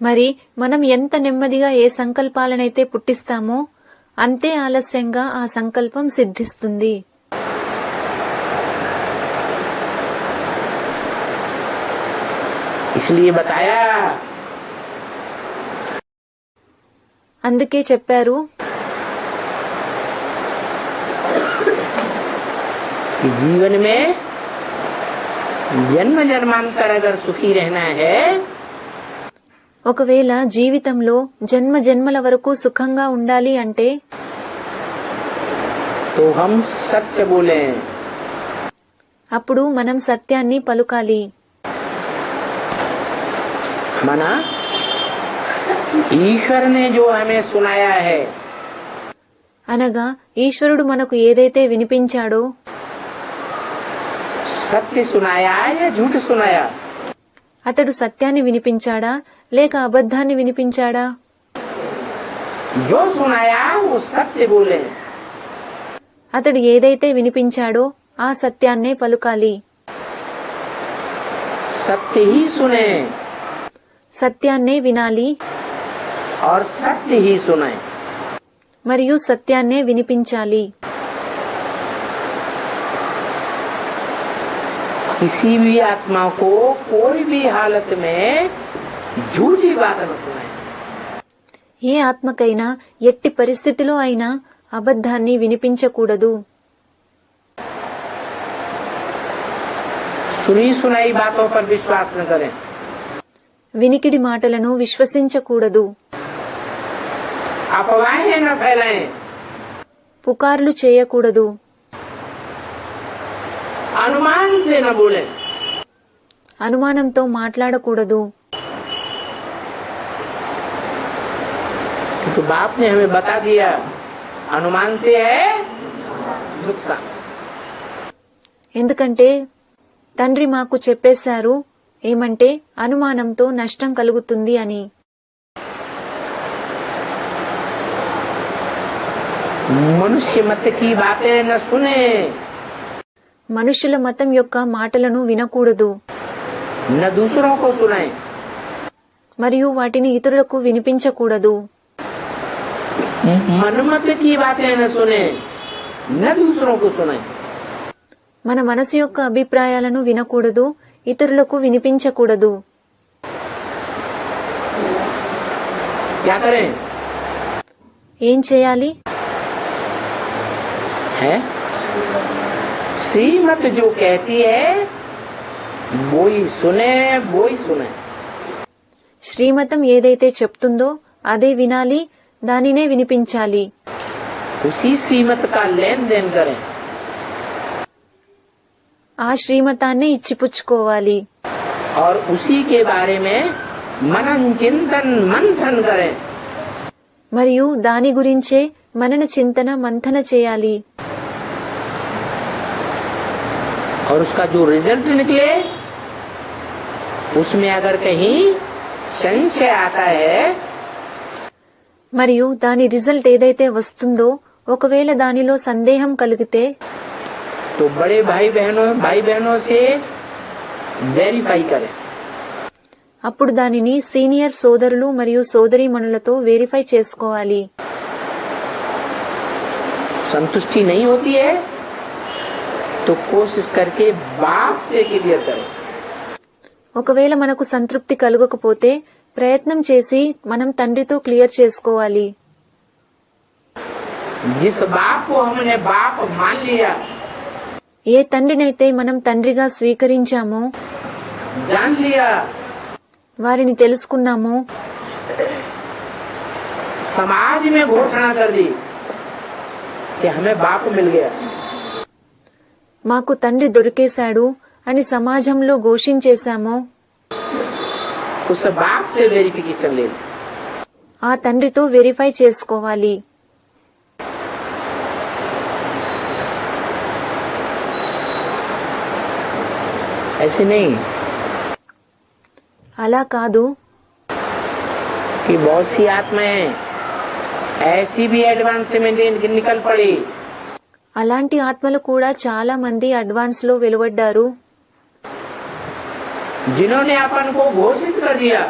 మరి మనం ఎంత నెమ్మదిగా ఏ సంకల్పాలనైతే పుట్టిస్తామో అంతే ఆలస్యంగా ఆ సంకల్పం సిద్ధిస్తుంది. इसलिए बताया, అందుకే చెప్పారు कि जीवन में जन्म जन्मांतर अगर सुखी रहना है ఒకవేళ జీవితంలో జన్మ జన్మల వరకు సుఖంగా ఉండాలి అంటే तो हम सच बोले। అప్పుడు మనం సత్యాన్ని పలుకాలి. माना ईश्वर ने जो हमें सुनाया है అనగా ఈశ్వరుడు మనకు ఏదైతే వినిపించాడో सत्य सुनाया या झूठ सुनाया, అతడు సత్యాన్ని వినిపించాడా లేక అబద్ధాన్ని వినిపించాడా? जो सुनाया वो सत्य बोले। అతడు ఏదైతే వినిపించాడో ఆ సత్యాన్నే పలుకాలి. सत्य ही सुने సత్యాన్నే వినాలి और सत्य ही सुने। మరియు సత్యాన్నే వినిపించాలి. किसी भी आत्मा को कोई भी हालत में झूठी बात न सुनाए। ఏ ఆత్మకైనా ఎట్టి పరిస్థితిలో అయినా అబద్ధాన్ని వినిపించకూడదు. सुनी सुनाई बातों पर विश्वास न करें। వినికిడి మాటలను విశ్వసించకూడదు. अफवाहें न फैलाएं। పుకార్లు చేయకూడదు. अनुमान से न बोलें। అనుమానంతో మాట్లాడకూడదు. तो बाप ने हमें बता दिया अनुमान से है नुकसान। ఎందుకంటే తండ్రి మాకు చెప్పేశారు ఏమంటే అనుమానంతో నష్టం కలుగుతుంది అని. मनुष्य मत की बातें न सुने, మనుషుల మతం యొక్క మాటలను వినకూడదు न दूसरों को सुनाए। మరియు వాటిని ఇతరులకు వినిపించకూడదు. मनमत की बातें न सुने, न दूसरों को सुनाए। మన మనసు యొక్క అభిప్రాయాలను వినకూడదు, ఇతరులకు వినిపించకూడదు. क्या करें? ఏం చేయాలి? है श्रीमत जो कहती है वो ही सुने, वो ही सुने। శ్రీమతం ఏదైతే చెప్తుందో అదే వినాలి, దానినే వినిపించాలి. उसी श्रीमत का लेन देन करें ఆ శ్రీమతాన్నే ఇచ్చిపుచ్చుకోవాలి. और उसी के बारे में मनन चिंतन मंथन करें. మరియు దాని గురించే మనన చింతన మంథన చేయాలి. और उसका जो रिजल्ट निकले उसमें अगर कहीं संशय आता है మరియు దాని రిజల్ట్ ఏదైతే వస్తుందో ఒకవేళ దానిలో సందేహం కలిగితే तो बड़े भाई बहनों से वेरीफाई करें. అప్పుడు దానిని సీనియర్ సోదరులు మరియు సోదరీమణులతో వెరిఫై చేసుకోవాలి. संतुष्टि नहीं होती है तो कोशिश करके बाप से क्लियर करें. ఒకవేళ మనకు సంతృప్తి కలగకపోతే ప్రయత్నం చేసి మనం తండ్రితో క్లియర్ చేసుకోవాలి. जिस बाप को हमने बाप मान लिया, ఏ తండ్రినైతే మనం తండ్రిగా స్వీకరించామో, जान लिया, వారిని తెలుసుకున్నామో, समाज में घोषणा कर दी कि हमें बाप मिल गया, మాకు తండ్రి దొరికేశాడు అని సమాజంలో ఘోషించేశామో, उस बाप से वेरिफिकेशन ले ली. ఆ తండ్రితో వెరిఫై చేసుకోవాలి. ऐसे नहीं అలా కాదు कि बहुत सी आत्माएं ऐसी भी एडवांस में निकल पड़ी, అలాంటి ఆత్మలు కూడా చాలా మంది అడ్వాన్స్ లో వెలువడ్డారు. जिन्होंने अपन को घोषित कर दिया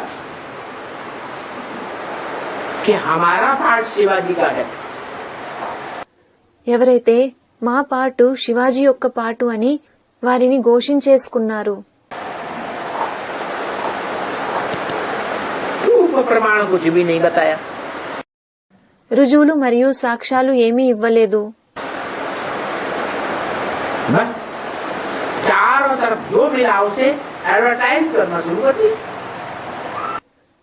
कि हमारा पार्ट शिवाजी का है. ఎవరైతే మా పాటు శివాజీ యొక్క పాటు అని వారిని ఘోషించేసుకున్నారు. प्रूफ प्रमाण कुछ भी नहीं बताया. రుజువులు మరియు సాక్ష్యాలు ఏమీ ఇవ్వలేదు. बस चारों तरफ जो मिला उसे एडवर्टाइज करना शुरू कर दी.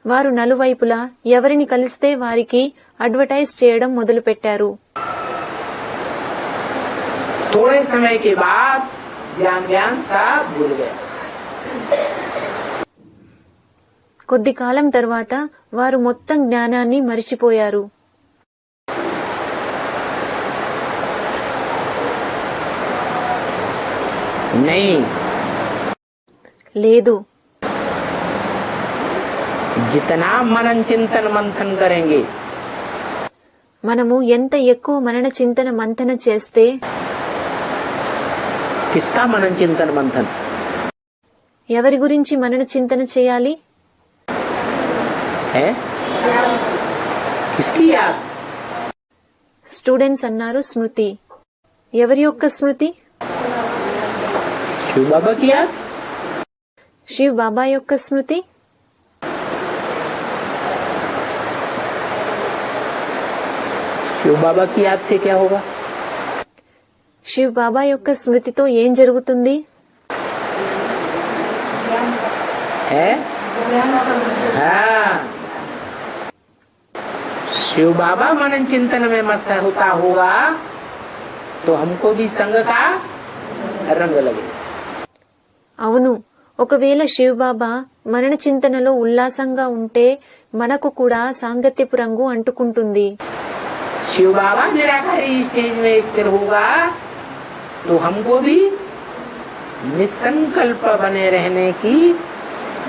వారు నలువైపులా ఎవరిని కలిస్తే వారికి అడ్వర్టైజ్ చేయడం మొదలుపెట్టారు. थोड़े समय के बाद ज्ञान सब भूल गया. కొద్ది కాలం తర్వాత వారు మొత్తం జ్ఞానాన్ని మరిచిపోయారు. नहीं, లేదు, जितना मनन चिंतन मंथन करेंगे మనము ఎంత ఎక్కువ మనన చింతన మంథన చేస్తే, किसका मनन चिंतन मंथन? ఎవరి గురించి మనన చింతన చేయాలి? है किसकी याद? స్టూడెంట్స్ అన్నారు స్మృతి. ఎవరి యొక్క స్మృతి? शिव बाबा की याद. శివ్ బాబా యొక్క స్మృతి. शिव बाबा की याद से क्या होगा? శివ్ బాబా యొక్క స్మృతితో ఏం జరుగుతుంది? है हाँ, शिव बाबा मनन चिंतन में मस्त होता होगा तो हमको भी संग का रंग लगे. అవును, ఒకవేళ శివ్ బాబా మనన చింతనలో ఉల్లాసంగా ఉంటే మనకు కూడా సాంగత్యపు రంగు అంటుకుంటుంది. शिव बाबा निराकारी स्टेज में स्थिर होगा तो हमको भी निसंकल्प बने रहने की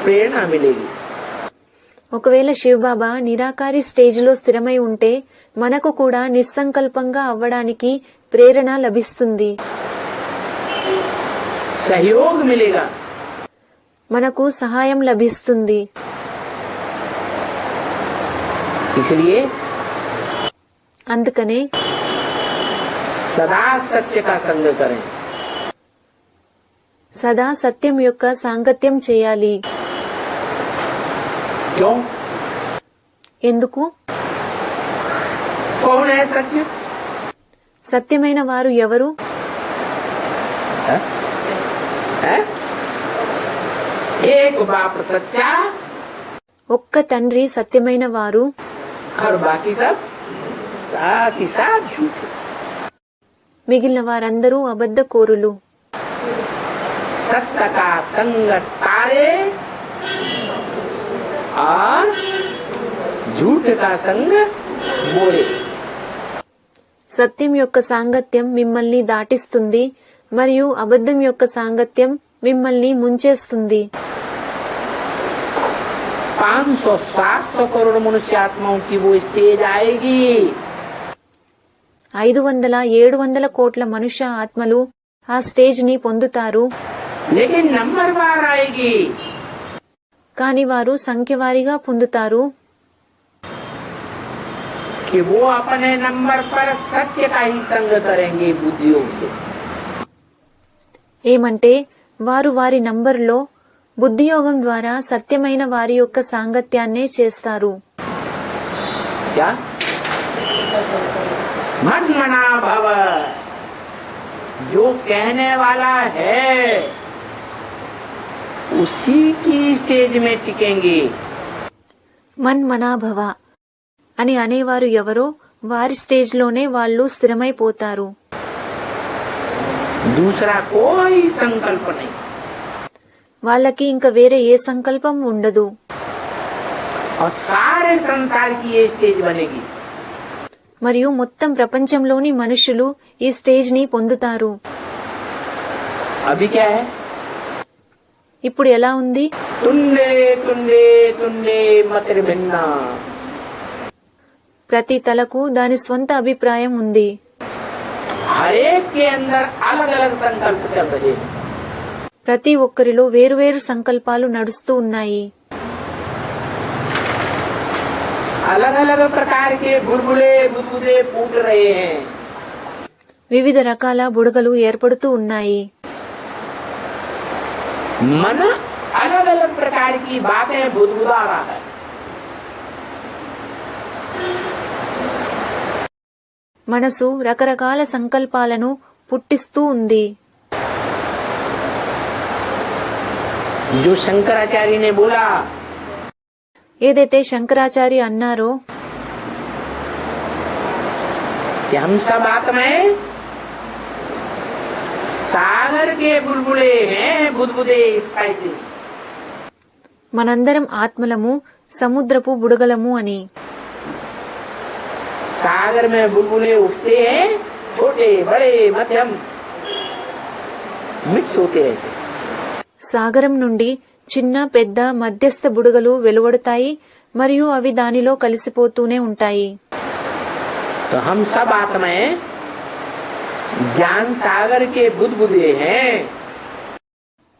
प्रेरणा मिलेगी. ఒకవేళ శివ్ బాబా నిరాకారి స్టేజ్ లో స్థిరమై ఉంటే మనకు కూడా నిస్సంకల్పంగా అవ్వడానికి ప్రేరణ లభిస్తుంది. सहयोग मिलेगा. మనకు సహాయం లభిస్తుంది. इसलिए అందుకనే सदा सत्य का संग करें. సదా సత్యం యొక్క సాంగత్యం చేయాలి. क्यों? ఎందుకు? कौन है सत्य? సత్యమైన వారు ఎవరు? है? है? एक बाप सच्चा ఒక్క తండ్రి సత్యమైన వారు, और बाकी सब साथ ही साथ झूठे। మిగిలిన వారందరూ అబద్ధకోరులు. सत्य का संग तारे और झूठ का संग मोड़े। సత్యం యొక్క సాంగత్యం మిమ్మల్ని దాటిస్తుంది మరియు అబద్ధం యొక్క సాంగత్యం మిమ్మల్ని ముంచేస్తుంది. 500-700 करोड़ मनुष्य आत्माओं की वो स्टेज आएगी। 500-700 కోట్ల మనుష్య ఆత్మలు ఆ స్టేజ్ ని పొందుతారు. लेकिन नंबरवार आएगी। కాని వారు సంఖ్యవారీగా పొందుతారు. कि वो अपने नंबर पर सत्य का ही संग करेंगे बुद्धियों से। ఏమంటే వారు వారి నంబర్లో బుద్ధియోగం ద్వారా సత్యమైన వారి యొక్క సాంగత్యాన్నే చేస్తారు. क्या मन्मना भव, जो कहने वाला है उसी की स्टेज में टिकेंगे। మన్మనాభవ అని అనేవారు ఎవరో వారి స్టేజ్ లోనే వాళ్ళు స్థిరమైపోతారు. दूसरा कोई संकल्प नहीं। వాళ్ళకి ఇంకా వేరే ఏ సంకల్పం ఉండదు. और सारे संसार की ये स्टेज बनेगी। మరియు మొత్తం ప్రపంచంలోని మనుషులు ఈ స్టేజ్ ని పొందుతారు. अभी क्या है? ఇప్పుడు ఎలా ఉంది? तुंडे तुंडे तुंडे मतिर भिन्ना। ప్రతి తలకు దాని స్వంత అభిప్రాయం ఉంది. हर एक के अंदर अलग अलग संकल्प चल रहे हैं। ప్రతి ఒక్కరిలో వేరువేరు సంకల్పాలు నడుస్తూ ఉన్నాయి. अलग अलग प्रकार के बुलबुले बुदबुदे फूट रहे हैं। వివిధ రకాల బుడగలు ఏర్పడుతూ ఉన్నాయి. मन अलग अलग प्रकार की बातें बुदबुदा रहा है। మనసు రకరకాల సంకల్పాలను పుట్టిస్తూ ఉంది. जो शंकराचार्य ने बोला, ఏదైతే శంకరాచార్య అన్నారో कि हम सब आत्माएं सागर के बुलबुले हैं, बुदबुदे स्पाइसेस। మనందరం ఆత్మలము సముద్రపు బుడగలము అని. सागर में बुलबुले उठते हैं, छोटे बड़े मध्यम मिक्स होते रहते। సాగరం నుండి చిన్న పెద్ద మధ్యస్థ బుడగలు వెలువడతాయి మరియు అవి దానిలో కలిసిపోతూనే ఉంటాయి. तो हम सब आत्माएं ज्ञान सागर के बुदबुदे हैं।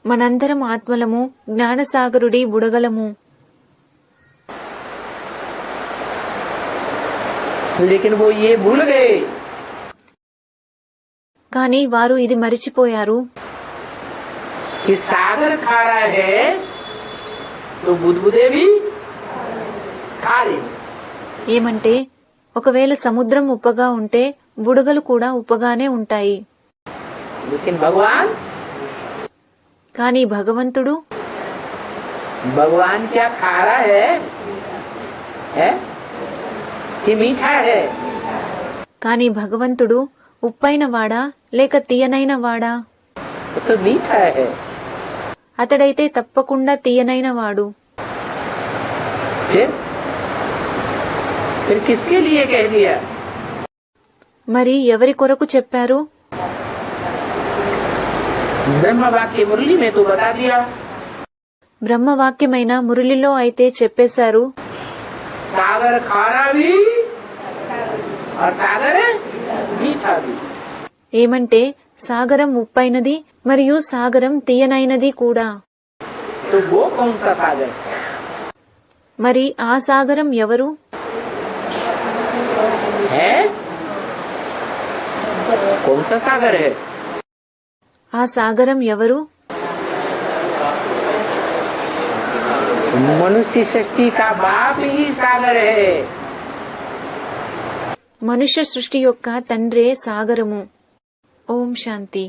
మనందరం ఆత్మలము జ్ఞానసాగరుడి బుడగలము. लेकिन वो ये भूल गए కానీ వారు ఇది మరిచిపోయారు. कि सागर खारा है तो बुदबुदे भी खारे। ఏమంటే ఒకవేళ సముద్రం ఉప్పగా ఉంటే బుడగలు కూడా ఉప్పగానే ఉంటాయి. लेकिन भगवान కానీ భగవంతుడు भगवान क्या खारा है कि मीठा है? కానీ భగవంతుడు ఉప్పైన వాడా లేక తీయనైన వాడా? वो तो मीठा है। అతడైతే తప్పకుండా తీయనైన వాడు. फिर किसके लिए कह दिया? మరి ఎవరి కొరకు చెప్పారు? ब्रह्म वाक्य मुरली में तो बता दिया। బ్రహ్మవాక్యమైన మురళిలో అయితే చెప్పేశారు. सागर खारा भी और सागर मीठा भी। ఏమంటే సాగరం ఉప్పైనది మరియు సాగరం తీయనైనది కూడా. तो वो कौन सा सागर మరి ఆ సాగరం ఎవరు? है? कौन सा सागर है? ఆ సాగరం ఎవరు? मनुष्य सृष्टि का बाप ही सागर है। మనుష్య సృష్టి యొక్క తండ్రే సాగరము. ఓం శాంతి.